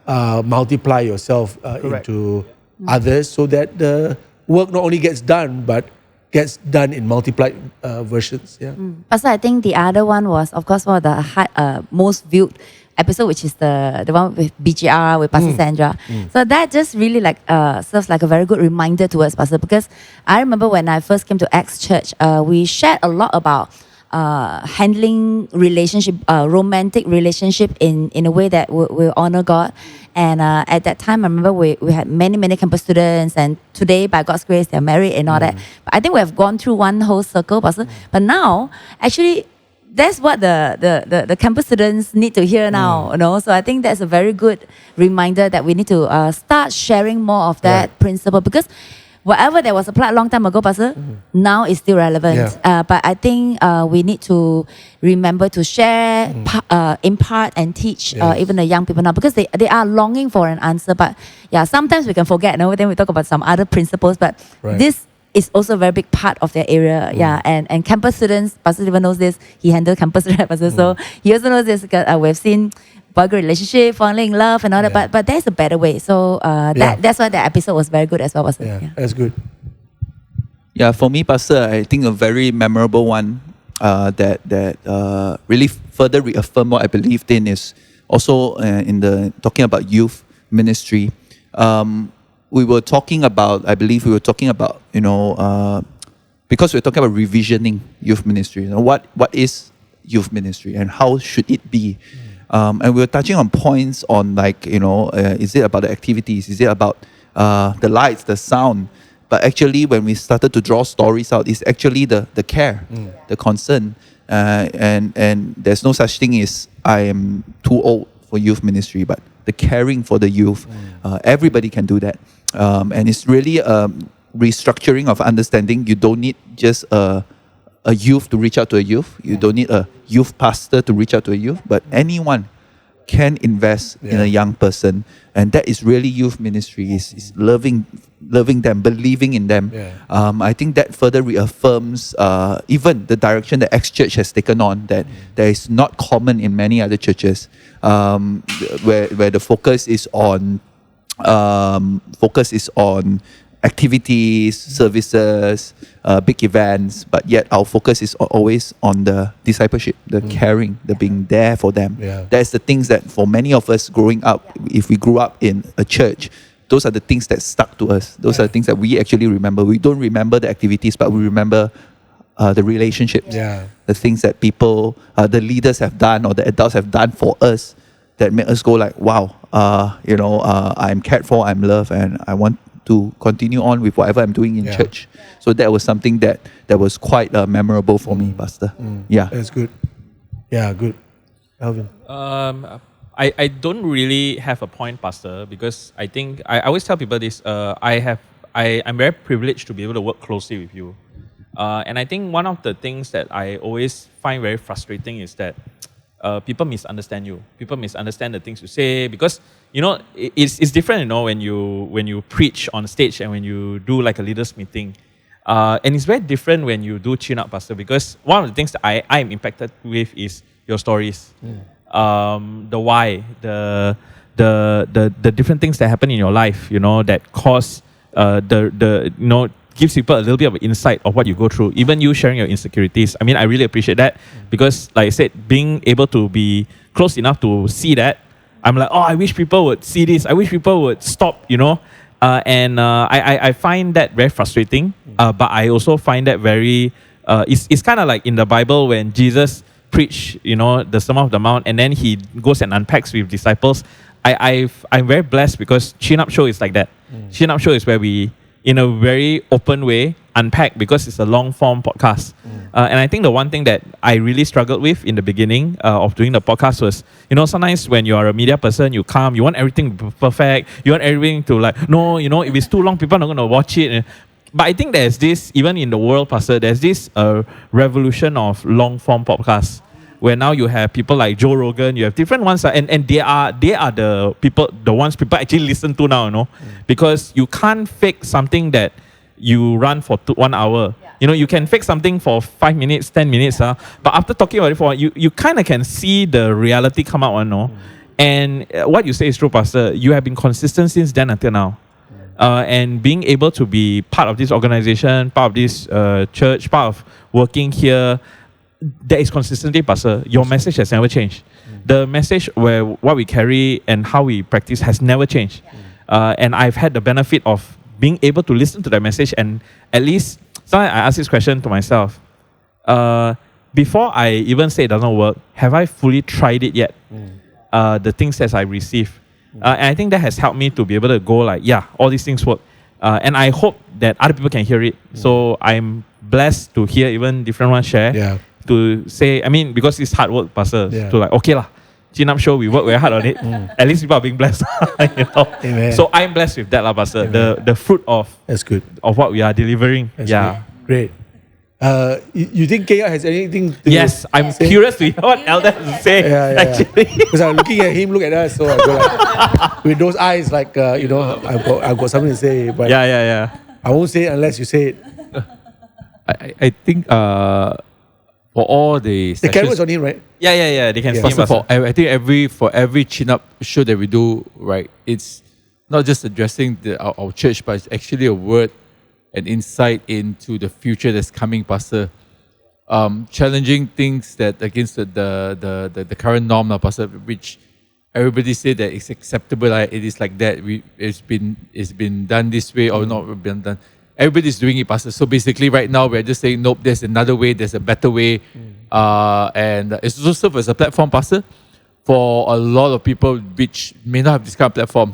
multiply yourself into others, so that the work not only gets done, but gets done in multiplied versions. Yeah. Pastor, I think the other one was, of course, one of the most viewed episode, which is the one with BGR with Pastor Sandra. So that just really serves like a very good reminder to us, Pastor, because I remember when I first came to Acts Church, we shared a lot about handling relationship, romantic relationship in a way that will honor God. And at that time, I remember we had many campus students, and today, by God's grace, they're married and all that. But I think we have gone through one whole circle, Pastor. But now, actually, that's what the campus students need to hear now, So I think that's a very good reminder that we need to start sharing more of that principle, because whatever that was applied a long time ago, Pastor, now is still relevant. But I think we need to remember to share, impart, and teach even the young people now, because they are longing for an answer. But sometimes we can forget. Then we talk about some other principles, but this is also a very big part of their area. And campus students, Pastor Steven knows this. He handled campus students, Pastor. So he also knows this, because we've seen boy girl relationship, falling in love and all that, but there's a better way. So that's why the episode was very good as well, Pastor. That's good. Yeah, for me, Pastor, I think a very memorable one that really further reaffirmed what I believed in is also in the talking about youth ministry, we were talking about, I believe we were talking about, because we're talking about revisioning youth ministry. What is youth ministry and how should it be? And we were touching on points on is it about the activities? Is it about the lights, the sound? But actually, when we started to draw stories out, it's actually the care, the concern. And there's no such thing as I am too old for youth ministry, but the caring for the youth, everybody can do that. And it's really a restructuring of understanding. You don't need just a youth to reach out to a youth. You don't need a youth pastor to reach out to a youth, but anyone can invest in a young person. And that is really youth ministry, is loving them, believing in them. I think that further reaffirms even the direction that X Church has taken on, that there is not common in many other churches, where the focus is on activities, services, big events, but yet our focus is always on the discipleship, the caring, the being there for them. That's the things that for many of us growing up, if we grew up in a church, those are the things that stuck to us. Those are the things that we actually remember. We don't remember the activities, but we remember the relationships, the things that people, the leaders have done or the adults have done for us that make us go like, wow, I'm cared for, I'm loved, and I want to continue on with whatever I'm doing in church. So that was something that was quite memorable for me, Pastor. Yeah. That's good. Yeah, good. Alvin? I don't really have a point, Pastor, because I think, I always tell people this, I'm very privileged to be able to work closely with you. And I think one of the things that I always find very frustrating is that people misunderstand you. People misunderstand the things you say because, it's different, when you preach on stage and when you do like a leaders meeting. And it's very different when you do chin up, Pastor, because one of the things that I am impacted with is your stories. The why, the different things that happen in your life, that cause gives people a little bit of insight of what you go through. Even you sharing your insecurities. I mean, I really appreciate that because, like I said, being able to be close enough to see that, I'm like, I wish people would see this. I wish people would stop, I find that very frustrating. But I also find that very, it's kind of like in the Bible when Jesus preached, the Sermon of the Mount, and then he goes and unpacks with disciples. I'm very blessed because Chin Up Show is like that. Chin Up Show is where we, in a very open way, unpack because it's a long form podcast. And I think the one thing that I really struggled with in the beginning of doing the podcast was, sometimes when you are a media person, you come, you want everything to be perfect, you want everything to if it's too long, people are not going to watch it. But I think there's this, even in the world, Pastor, there's this revolution of long form podcasts where now you have people like Joe Rogan, you have different ones, and they are the people, the ones people actually listen to now, because you can't fake something that you run for 1 hour. You can fake something for 5 minutes, 10 minutes, but after talking about it for you kind of can see the reality come out, And what you say is true, Pastor. You have been consistent since then until now. And being able to be part of this organization, part of this church, part of working here, there is consistency, Pastor. Your message has never changed. The message where what we carry and how we practice has never changed. And I've had the benefit of being able to listen to that message, and at least sometimes I ask this question to myself. Before I even say it doesn't work, have I fully tried it yet? The things that I receive. And I think that has helped me to be able to go like, all these things work. And I hope that other people can hear it. So I'm blessed to hear even different ones share. To say, because it's hard work, Pastor. To like, okay lah, Chin Up Show, we work very hard on it. At least people are being blessed. Amen. So I'm blessed with that lah, Pastor. The fruit of That's good. Of what we are delivering. That's good. Great. You think KR has anything to Yes, I'm curious to hear what Elder has to say, actually. Because I'm looking at him, look at us, so I go like, with those eyes, like, I've got something to say. But I won't say it unless you say it. I think for all the camera's on him, right? Yeah. They can see Pastor, I think for every chin up show that we do, right, it's not just addressing our church, but it's actually a word and insight into the future that's coming, Pastor. Challenging things that against the current norm now, Pastor, which everybody say that it's acceptable, it is like that. It's been done this way or not been done. Everybody's doing it, Pastor. So basically, right now we're just saying, nope, there's another way, there's a better way, and it's also served as a platform, Pastor, for a lot of people which may not have this kind of platform.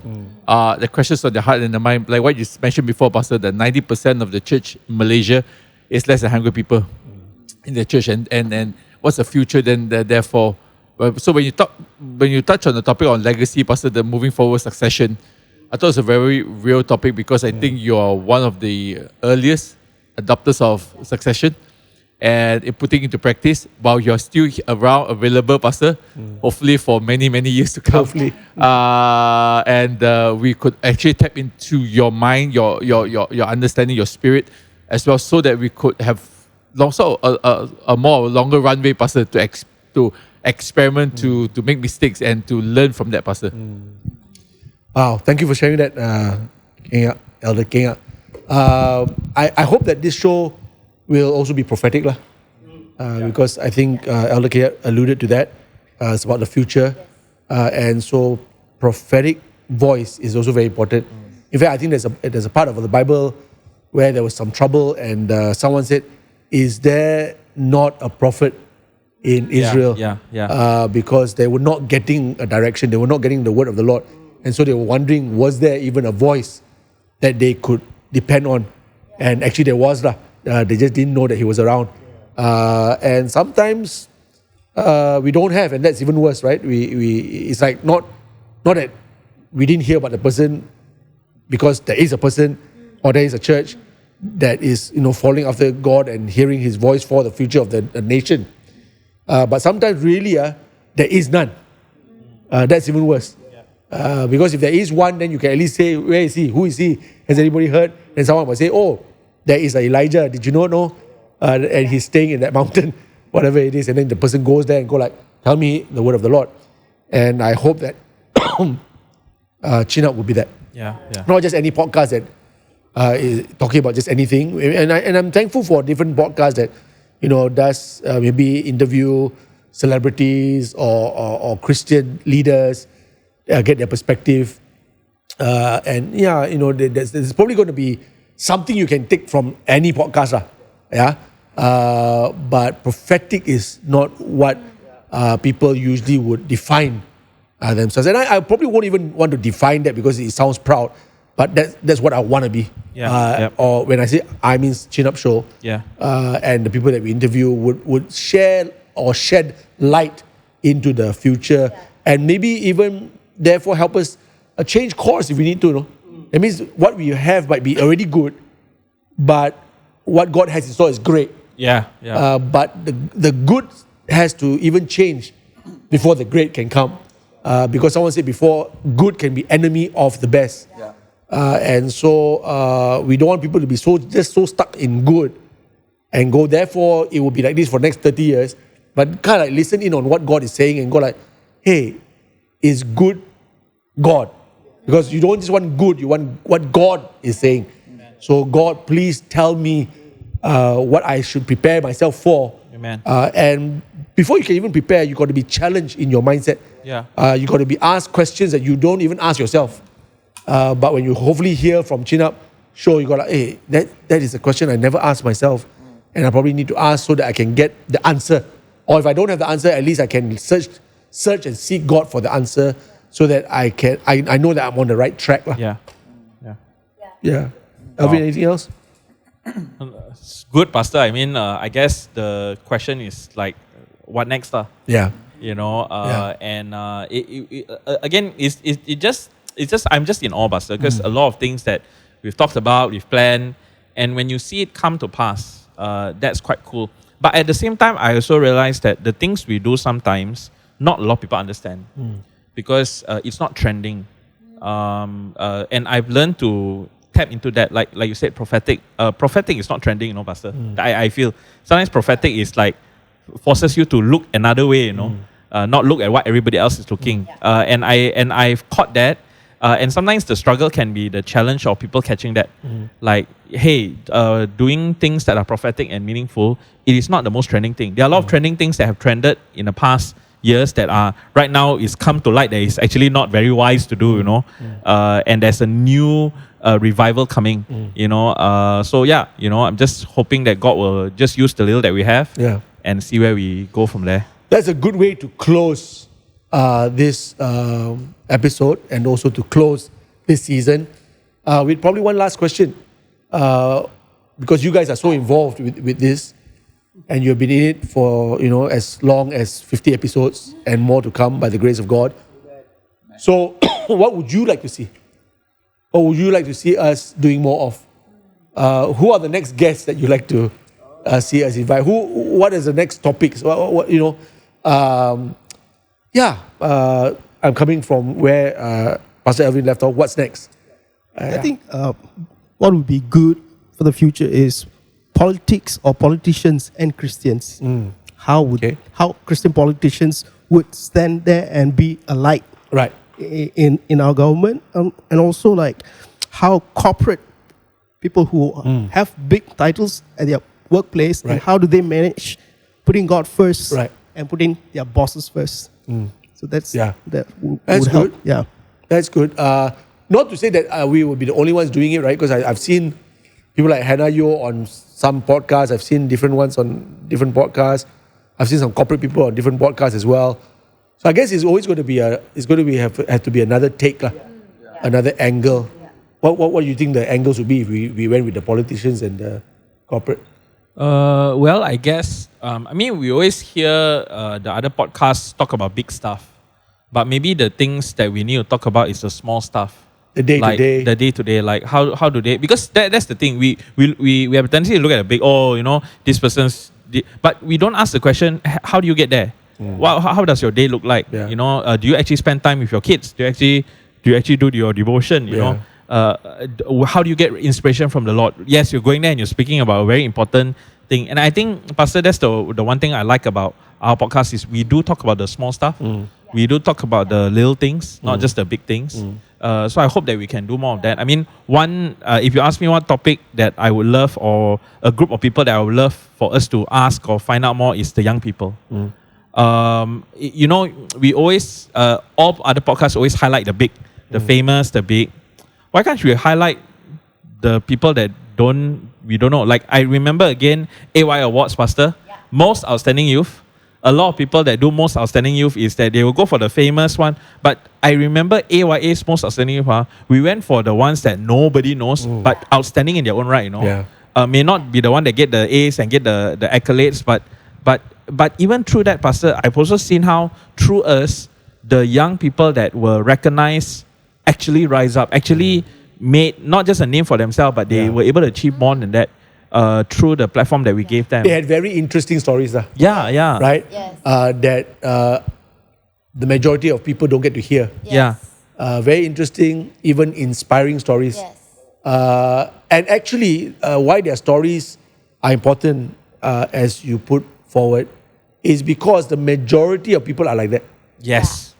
The questions on their heart and the mind, like what you mentioned before, Pastor, that 90% of the church in Malaysia is less than 100 people in the church, and what's the future then? Therefore, so when you touch on the topic on legacy, Pastor, the moving forward succession, I thought it's a very real topic because I think you are one of the earliest adopters of succession and in putting into practice while you're still around, available, Pastor, hopefully for many, many years to come. Hopefully. We could actually tap into your mind, your understanding, your spirit as well, so that we could have also a longer runway, Pastor, to experiment, to make mistakes and to learn from that, Pastor. Wow, thank you for sharing that, Elder Kenya. I hope that this show will also be prophetic, because I think Elder Kenya alluded to that. It's about the future. And so prophetic voice is also very important. In fact, I think there's a part of the Bible where there was some trouble and someone said, is there not a prophet in Israel? Because they were not getting a direction, they were not getting the word of the Lord. And so they were wondering, was there even a voice that they could depend on? And actually there was. They just didn't know that he was around. And sometimes we don't have, and that's even worse, right? It's like not that we didn't hear about the person because there is a person or there is a church that is following after God and hearing his voice for the future of the nation. But sometimes really there is none. That's even worse. Because if there is one, then you can at least say, where is he? Who is he? Has anybody heard? And someone will say, oh, there is Elijah. Did you not know? And he's staying in that mountain, whatever it is. And then the person goes there and go like, tell me the word of the Lord. And I hope that Chin Up will be that. Not just any podcast that is talking about just anything. And I'm thankful for different podcasts that, does maybe interview celebrities or Christian leaders, get their perspective. There's probably going to be something you can take from any podcast. But prophetic is not what people usually would define themselves. And I probably won't even want to define that because it sounds proud. But that's what I want to be. Or when I say I mean Chin Up Show. And the people that we interview would share or shed light into the future and maybe even therefore help us change course if we need to. That means what we have might be already good, but what God has in store is great. But the good has to even change before the great can come. Because someone said before, good can be enemy of the best. And so we don't want people to be so stuck in good and go, therefore it will be like this for the next 30 years. But kind of like listen in on what God is saying and go like, hey, is good God? Because you don't just want good, you want what God is saying. Amen. So God, please tell me what I should prepare myself for. Amen. And before you can even prepare, you got to be challenged in your mindset. You got to be asked questions that you don't even ask yourself. But when you hopefully hear from Chin Up Show, you go like, hey, that is a question I never asked myself. And I probably need to ask so that I can get the answer. Or if I don't have the answer, at least I can search and seek God for the answer so that I know that I'm on the right track. Alvin, anything else? It's good, Pastor. I mean, I guess the question is like, what next? Yeah. And again, I'm just in awe, Pastor, because a lot of things that we've talked about, we've planned, and when you see it come to pass, that's quite cool. But at the same time, I also realize that the things we do sometimes, not a lot of people understand because it's not trending. And I've learned to tap into that, like you said, prophetic. Prophetic is not trending, Pastor. I feel sometimes prophetic is like forces you to look another way, not look at what everybody else is looking. And I've caught that. And sometimes the struggle can be the challenge of people catching that. Like, hey, doing things that are prophetic and meaningful, it is not the most trending thing. There are a lot of trending things that have trended in the past years that are right now is come to light that is actually not very wise to do, and there's a new revival coming, so yeah, I'm just hoping that God will just use the little that we have and see where we go from there. That's a good way to close this episode and also to close this season. With probably one last question, because you guys are so involved with this, and you've been in it for as long as 50 episodes and more to come by the grace of God. So, what would you like to see? What would you like to see us doing more of? Who are the next guests that you'd like to see us invite? What is the next topics? I'm coming from where Pastor Elvin left off. What's next? I think what would be good for the future is politics or politicians and Christians. How Christian politicians would stand there and be a light, right, in our government, and also like how corporate people who have big titles at their workplace, and how do they manage putting God first, and putting their bosses first. So that's that would help. Good. Yeah, that's good. Not to say that we will be the only ones doing it, right? Because I've seen people like Hannah Yo on some podcasts. I've seen different ones on different podcasts. I've seen some corporate people on different podcasts as well. So I guess it's always going to be have to be another take, another angle. What do you think the angles would be if we went with the politicians and the corporate? Well, I guess we always hear the other podcasts talk about big stuff, but maybe the things that we need to talk about is the small stuff. The day-to-day, like how do they? Because that's the thing. We have a tendency to look at the big. This person's. But we don't ask the question. How do you get there? How does your day look like? Yeah. Do you actually spend time with your kids? Do you actually do your devotion? You know. How do you get inspiration from the Lord? Yes, you're going there and you're speaking about a very important thing. And I think, Pastor, that's the one thing I like about our podcast is we do talk about the small stuff. We do talk about the little things, not just the big things. So I hope that we can do more of that. I mean, if you ask me one topic that I would love, or a group of people that I would love for us to ask or find out more, is the young people. We always, all other podcasts always highlight the big, the famous, the big. Why can't we highlight the people that we don't know? Like, I remember again, AY Awards, Pastor, most outstanding youth. A lot of people that do most outstanding youth is that they will go for the famous one. But I remember AYA's most outstanding youth, we went for the ones that nobody knows, but outstanding in their own right, may not be the one that get the A's and get the accolades, but even through that, Pastor, I've also seen how through us, the young people that were recognized actually rise up, actually made not just a name for themselves, but they were able to achieve more than that through the platform that we gave them. They had very interesting stories. Right? Yes. That the majority of people don't get to hear. Yes. Very interesting, even inspiring stories. Yes. And actually, why their stories are important as you put forward is because the majority of people are like that. Yes.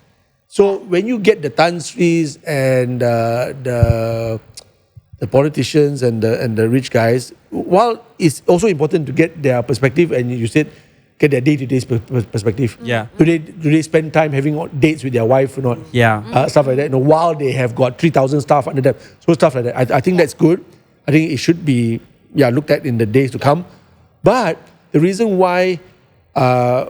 So when you get the Tan Sris and the politicians and the rich guys, while it's also important to get their perspective, and you said get their day-to-day perspective. Yeah. Do they spend time having dates with their wife or not? Yeah. Stuff like that. While they have got 3,000 staff under them, so stuff like that. I think that's good. I think it should be looked at in the days to come. But the reason why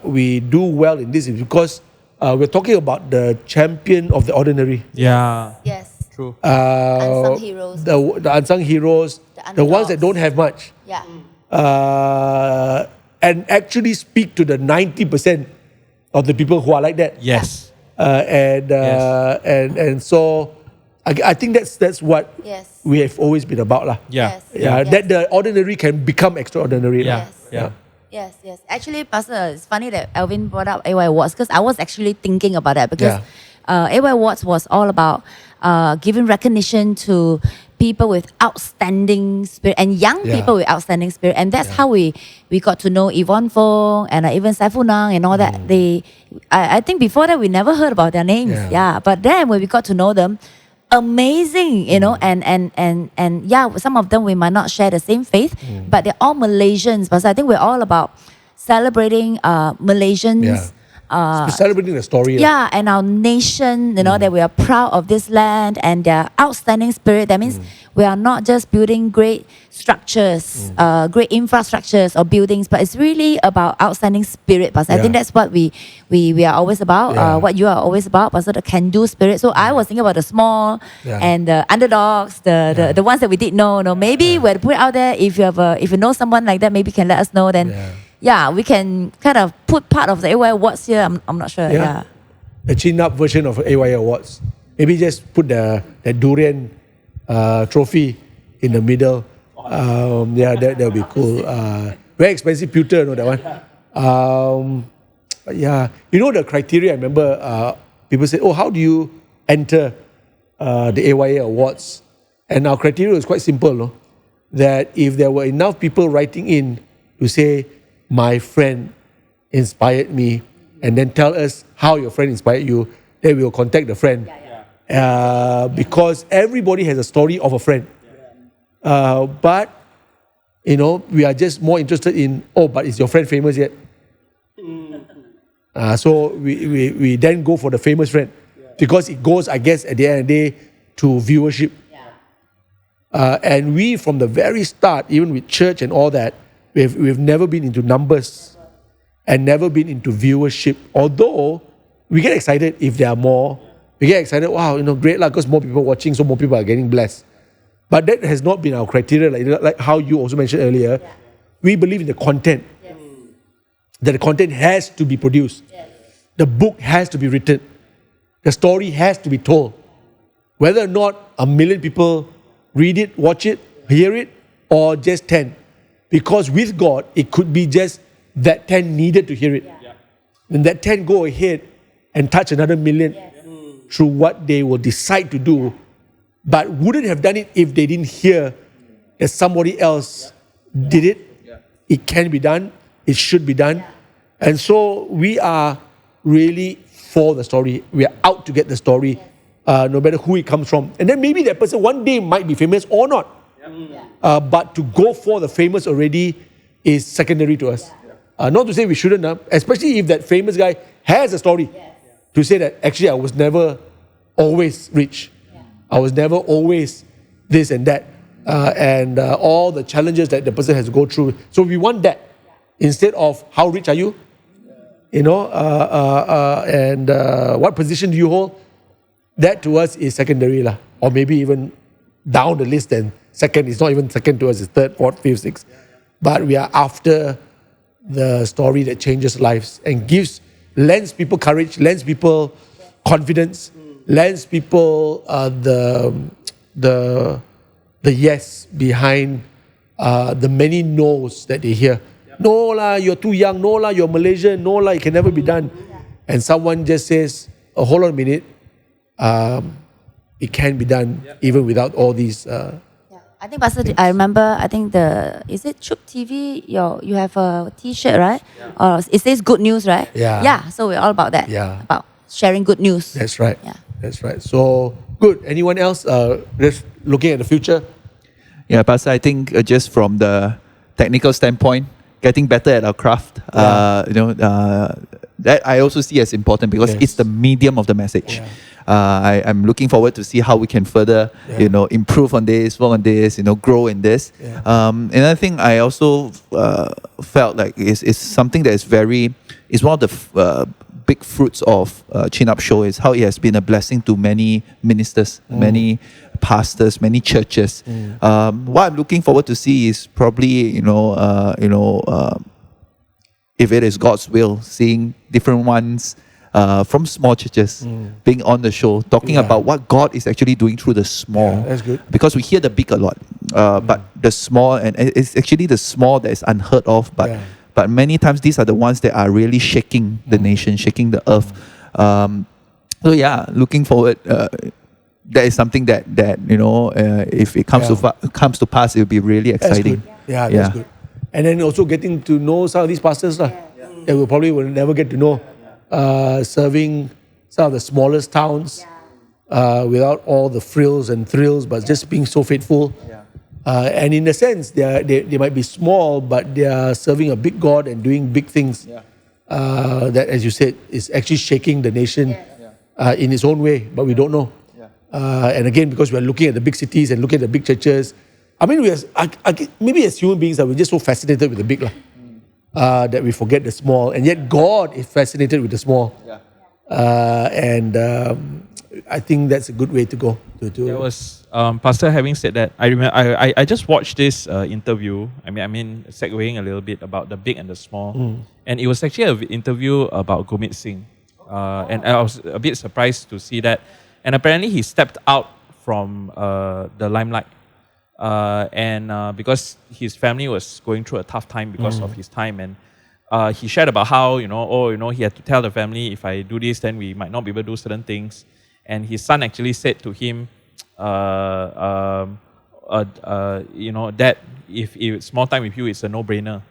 we do well in this is because we're talking about the champion of the ordinary. Yeah. Yes. True. Unsung heroes. The unsung heroes, the ones that don't have much. Yeah. And actually speak to the 90% of the people who are like that. Yes. And so I think that's what we have always been about. Yeah. Yes. That the ordinary can become extraordinary. Yes. Actually, Pastor, it's funny that Alvin brought up AY Awards because I was actually thinking about that because AY Awards was all about giving recognition to people with outstanding spirit and young people with outstanding spirit, and that's how we got to know Yvonne Fong and even Saiful Nang and all that. I think before that we never heard about their names. But then when we got to know them, amazing, and some of them we might not share the same faith, but they're all Malaysians. But I think we're all about celebrating Malaysians celebrating the story. Yeah, and our nation, that we are proud of this land and their outstanding spirit. That means we are not just building great structures, great infrastructures or buildings, but it's really about outstanding spirit, Pastor. I think that's what we are always about, what you are always about, Pastor, the can-do spirit. So I was thinking about the small and the underdogs, the ones that we didn't know. Maybe we're to put it out there. If you know someone like that, maybe you can let us know. Then we can kind of put part of the AY Awards here. I'm not sure. Yeah. The chin-up version of AY Awards. Maybe just put the durian trophy in the middle. That would be cool. Very expensive pewter, that one. The criteria. I remember people said, "Oh, how do you enter the AYA Awards?" And our criteria was quite simple, no? That if there were enough people writing in to say, "My friend inspired me," and then tell us how your friend inspired you, then we will contact the friend. Because everybody has a story of a friend. But, we are just more interested in, but is your friend famous yet? So we then go for the famous friend. Because it goes, I guess, at the end of the day, to viewership. And we, from the very start, even with church and all that, we've never been into numbers and never been into viewership. Although, we get excited if there are more. We get excited, wow, great, because more people watching, so more people are getting blessed. But that has not been our criteria, like how you also mentioned earlier. We believe in the content. That the content has to be produced. The book has to be written. The story has to be told. Whether or not 1 million people read it, watch it, hear it, or just 10. Because with God, it could be just that 10 needed to hear it. And that 10 go ahead and touch another 1 million through what they will decide to do, but wouldn't have done it if they didn't hear that somebody else did it. It can be done. It should be done. And so we are really for the story. We are out to get the story, no matter who it comes from. And then maybe that person one day might be famous or not. But to go for the famous already is secondary to us. Not to say we shouldn't, especially if that famous guy has a story. To say that actually I was never always rich. I was never always this and that. And all the challenges that the person has to go through. So we want that. Instead of how rich are you? And what position do you hold? That to us is secondary. Or maybe even down the list and second. It's not even second to us. It's third, fourth, fifth, sixth. But we are after the story that changes lives and lends people courage, lends people confidence, lends people the yes behind the many no's that they hear. No lah, you're too young. No lah, you're Malaysian. No lah, it can never be done. And someone just says, oh, hold on a minute. It can be done even without all these. I think, Pastor, I remember, is it Chuk TV? You have a t-shirt, right? Or it says good news, right? Yeah, so we're all about that. About sharing good news. That's right. That's right. So, good. Anyone else just looking at the future? Yeah, Pastor, I think just from the technical standpoint, getting better at our craft, that I also see as important because it's the medium of the message. I'm looking forward to see how we can further, improve on this, work on this, grow in this. Another thing I also felt like is something that is one of the big fruits of Chin Up Show is how it has been a blessing to many ministers, many pastors, many churches. What I'm looking forward to see is probably, if it is God's will, seeing different ones from small churches being on the show, talking about what God is actually doing through the small. Yeah, that's good. Because we hear the big a lot, but the small, and it's actually the small that is unheard of, but many times these are the ones that are really shaking the nation, shaking the earth. Looking forward. That is something that if it comes to pass, it will be really exciting. That's good. And then also getting to know some of these pastors that we probably will never get to know. Serving some of the smallest towns without all the frills and thrills, but just being so faithful. And in a sense, they might be small, but they are serving a big God and doing big things that, as you said, is actually shaking the nation in its own way, but we don't know. And again, because we're looking at the big cities and looking at the big churches, I mean, maybe as human beings, we're just so fascinated with the big that we forget the small. And yet God is fascinated with the small. And I think that's a good way to go. There was, Pastor, having said that, I remember I just watched this interview. I mean, segueing a little bit about the big and the small. And it was actually an interview about Gurmeet Singh. And I was a bit surprised to see that. And apparently he stepped out from the limelight. And because his family was going through a tough time because of his time. And he shared about how, he had to tell the family, if I do this, then we might not be able to do certain things. And his son actually said to him, Dad, if small time with you, it's a no-brainer.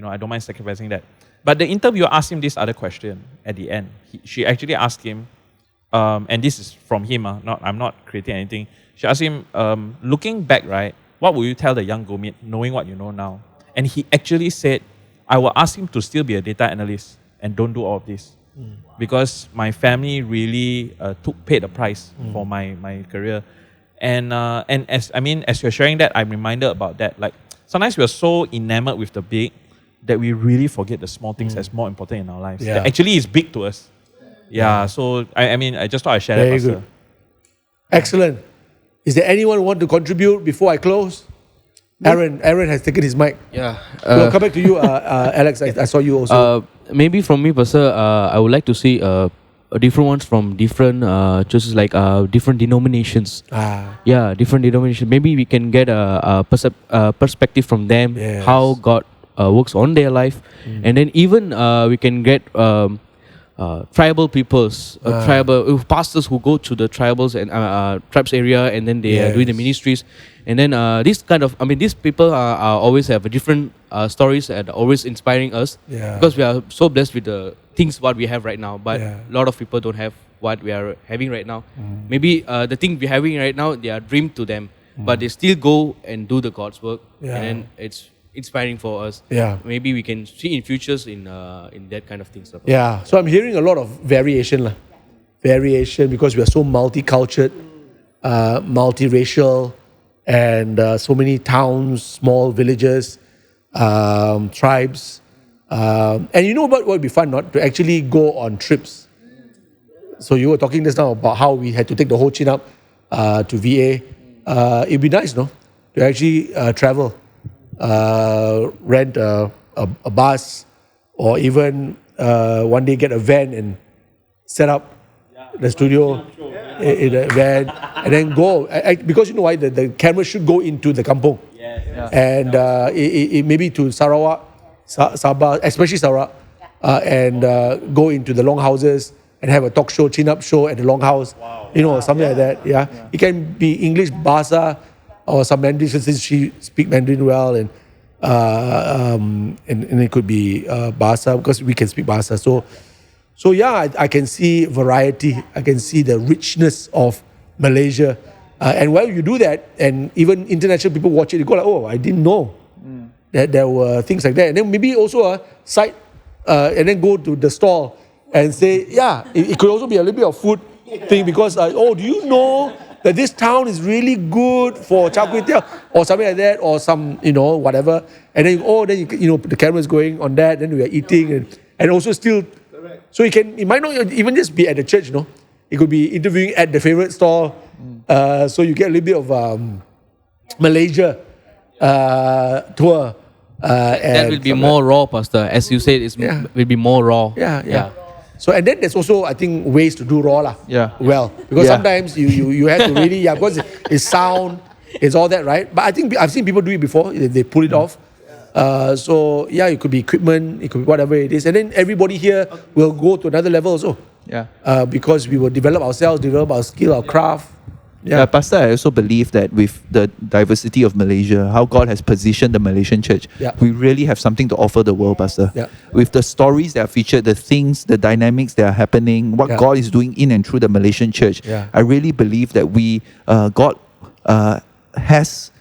I don't mind sacrificing that. But the interviewer asked him this other question at the end. She actually asked him, and this is from him, I'm not creating anything. She asked him, looking back, right, what will you tell the young Gurmeet, knowing what you know now? And he actually said, I will ask him to still be a data analyst and don't do all of this. Because my family really paid the price for my career. And as you're sharing that, I'm reminded about that. Like, sometimes we're so enamored with the big that we really forget the small things as more important in our lives. That actually is big to us. So I just thought I'd share that, Pastor. Good. Excellent. Is there anyone who want to contribute before I close? Aaron has taken his mic. We'll come back to you, Alex. I saw you also. Maybe from me, Pastor, I would like to see different ones from different churches, like different denominations. Different denominations. Maybe we can get a perspective from them, how God works on their life. And then even we can get tribal peoples, tribal pastors who go to the tribals and tribes area, and then they are doing the ministries. And then these people are always have a different stories and always inspiring us, because we are so blessed with the things what we have right now. But a lot of people don't have what we are having right now. Maybe the thing we're having right now, they are dream to them, but they still go and do the God's work, and then it's inspiring for us. Maybe we can see in futures in that kind of things. So I'm hearing a lot of variation. Variation, because we are so multicultural, multiracial, and so many towns, small villages, tribes. And you know what would be fun, not to actually go on trips. So you were talking just now about how we had to take the whole chin up to VA. It'd be nice, no? To actually travel. Rent a bus, or even one day get a van and set up the studio in a van, and then go. Because you know why? The camera should go into the kampong. And it maybe to Sarawak, Sabah, especially Sarawak, and go into the long houses and have a talk show, chin-up show at the long house. Something like that. It can be English, Bahasa, or some Mandarin, since she speak Mandarin well, and it could be Bahasa, because we can speak Bahasa. So I can see variety. I can see the richness of Malaysia. And while you do that, and even international people watch it, they go like, oh, I didn't know that there were things like that. And then maybe also a site, and then go to the stall and say, it could also be a little bit of food thing, because, do you know that this town is really good for char kway teow, or something like that, or some, whatever. And then, the camera is going on that, then we are eating, and also still, so it might not even just be at the church, It could be interviewing at the favorite store, so you get a little bit of Malaysia tour. That will be more raw, Pastor. As you said, it will be more raw. So, and then there's also, I think, ways to do raw well, because sometimes you have to really, because it's sound, it's all that, right? But I think I've seen people do it before, they pull it off. So it could be equipment, it could be whatever it is. And then everybody here will go to another level also. Because we will develop ourselves, develop our skill, our craft. Pastor, I also believe that with the diversity of Malaysia, how God has positioned the Malaysian church, we really have something to offer the world, Pastor. With the stories that are featured, the things, the dynamics that are happening, what God is doing in and through the Malaysian church, I really believe that God has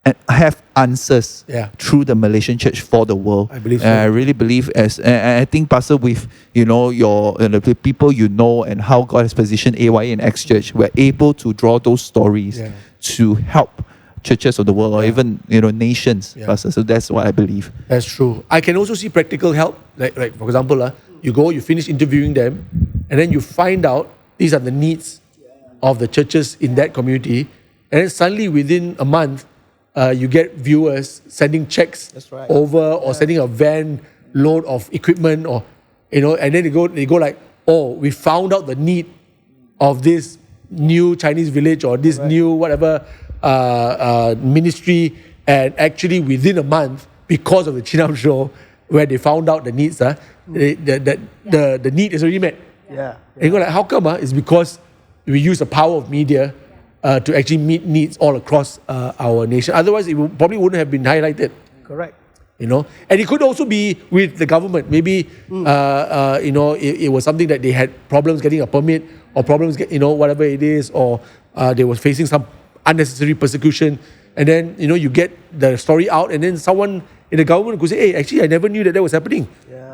and have answers Yeah. through the Malaysian church for the world. I believe so. And I really believe and I think, Pastor, with the people and how God has positioned AYA and X Church, we're able to draw those stories to help churches of the world or even nations, Pastor. So that's what I believe. That's true. I can also see practical help. Like for example, you finish interviewing them, and then you find out these are the needs of the churches in that community, and then suddenly within a month, you get viewers sending checks over or sending a van load of equipment and then they go like, oh, we found out the need of this new Chinese village or this new whatever ministry, and actually within a month, because of the Chinam show, where they found out the needs, the need is already met. Yeah. And you go like, how come? It's because we use the power of media to actually meet needs all across our nation. Otherwise, it probably wouldn't have been highlighted. Correct. And it could also be with the government. Maybe it was something that they had problems getting a permit, or problems whatever it is, or they were facing some unnecessary persecution, and then you get the story out, and then someone in the government could say, hey, actually I never knew that was happening.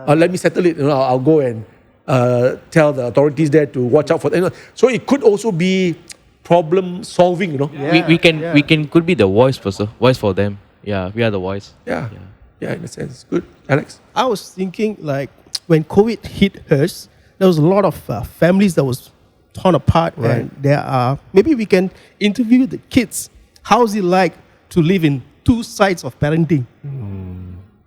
Let me settle it. I'll go and tell the authorities there to watch out for that. So it could also be problem solving. We could be the voice for them. Yeah, we are the voice. Yeah, in a sense. Good. Alex? I was thinking, like, when COVID hit us, there was a lot of families that was torn apart, and there are, maybe we can interview the kids. How's it like to live in two sides of parenting?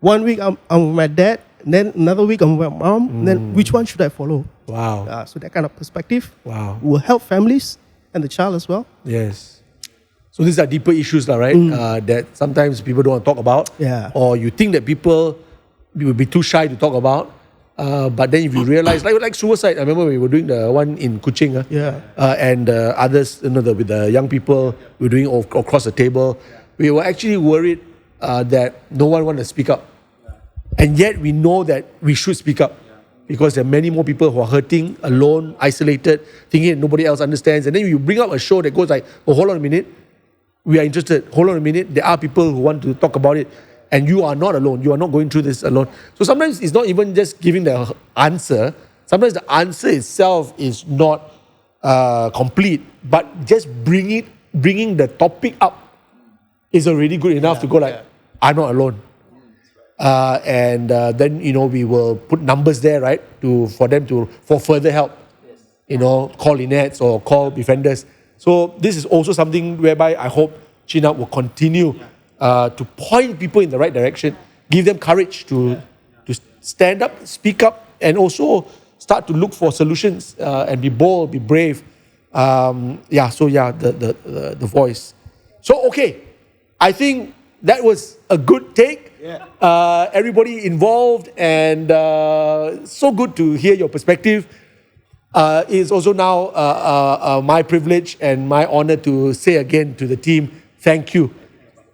1 week I'm with my dad, and then another week I'm with my mom, and then which one should I follow? Wow. So that kind of perspective will Wow. help families and the child as well. Yes. So these are deeper issues, right? That sometimes people don't want to talk about. Yeah. Or you think that people will be too shy to talk about. But then if you realize, like suicide, I remember we were doing the one in Kuching. And others, with the young people, we were doing across the table. We were actually worried that no one wanted to speak up. And yet we know that we should speak up. Because there are many more people who are hurting, alone, isolated, thinking that nobody else understands. And then you bring up a show that goes like, oh, hold on a minute. We are interested. Hold on a minute. There are people who want to talk about it. And you are not alone. You are not going through this alone. So sometimes it's not even just giving the answer. Sometimes the answer itself is not complete. But just bringing the topic up is already good enough to go like, I'm not alone. And then we will put numbers there, right, for further help. Call Linettes or call befrienders. So this is also something whereby I hope Chinap will continue to point people in the right direction, give them courage to stand up, speak up, and also start to look for solutions and be bold, be brave. The voice. So okay, I think that was a good take. Everybody involved, and so good to hear your perspective. It's also now my privilege and my honor to say again to the team, thank you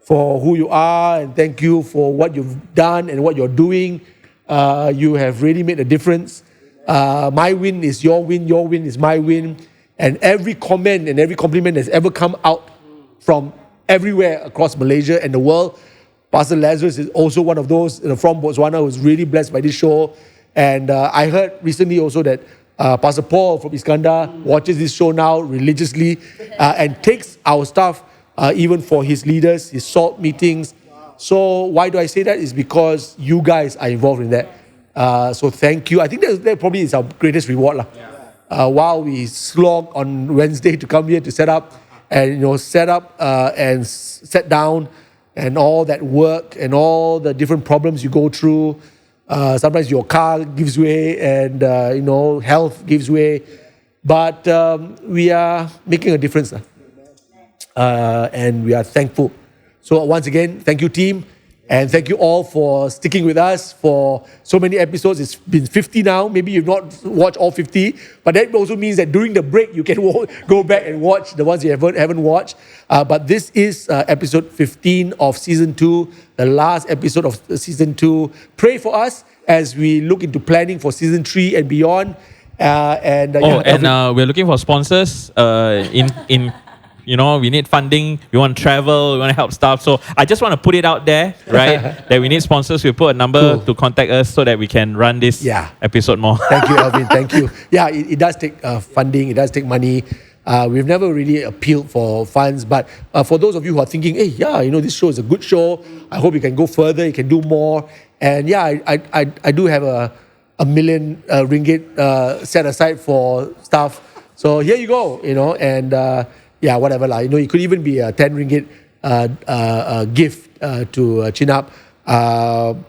for who you are, and thank you for what you've done and what you're doing. You have really made a difference. My win is your win is my win. And every comment and every compliment that's ever come out from everywhere across Malaysia and the world, Pastor Lazarus is also one of those from Botswana who's really blessed by this show. And I heard recently also that Pastor Paul from Iskandar watches this show now religiously and takes our stuff even for his leaders, his SALT meetings. So why do I say that? Is because you guys are involved in that. So thank you. I think that probably is our greatest reward. While we slog on Wednesday to come here to set up and set down and all that work and all the different problems you go through. Sometimes your car gives way and health gives way. But we are making a difference. And we are thankful. So once again, thank you, team. And thank you all for sticking with us for so many episodes. It's been 50 now. Maybe you've not watched all 50. But that also means that during the break, you can go back and watch the ones you haven't watched. But this is episode 15 of season 2, the last episode of season 2. Pray for us as we look into planning for season 3 and beyond. We're looking for sponsors in we need funding, we want to travel, we want to help staff. So I just want to put it out there, right? That we need sponsors. We put a number to contact us so that we can run this episode more. Thank you, Alvin. Thank you. Yeah, it does take funding. It does take money. We've never really appealed for funds, but for those of you who are thinking, hey, this show is a good show. I hope you can go further. You can do more. And I do have a $1 million ringgit set aside for stuff. So here you go, and whatever. It could even be a 10 ringgit gift to Chin Up.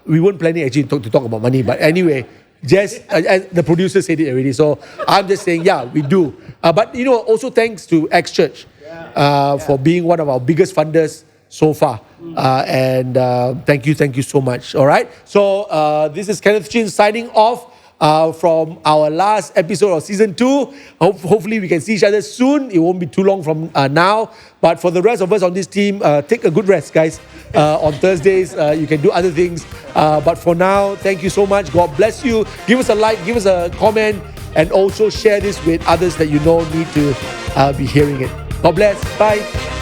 We weren't planning actually to talk about money, but anyway, just as the producer said it already. So I'm just saying, we do. But also thanks to X Church for being one of our biggest funders so far. And thank you so much. All right. So this is Kenneth Chin signing off from our last episode of season 2. Hopefully we can see each other soon. It won't be too long from now. But for the rest of us on this team, take a good rest, guys. On Thursdays, you can do other things. But for now, thank you so much. God bless you. Give us a like, give us a comment, and also share this with others that you know need to be hearing it. God bless. Bye.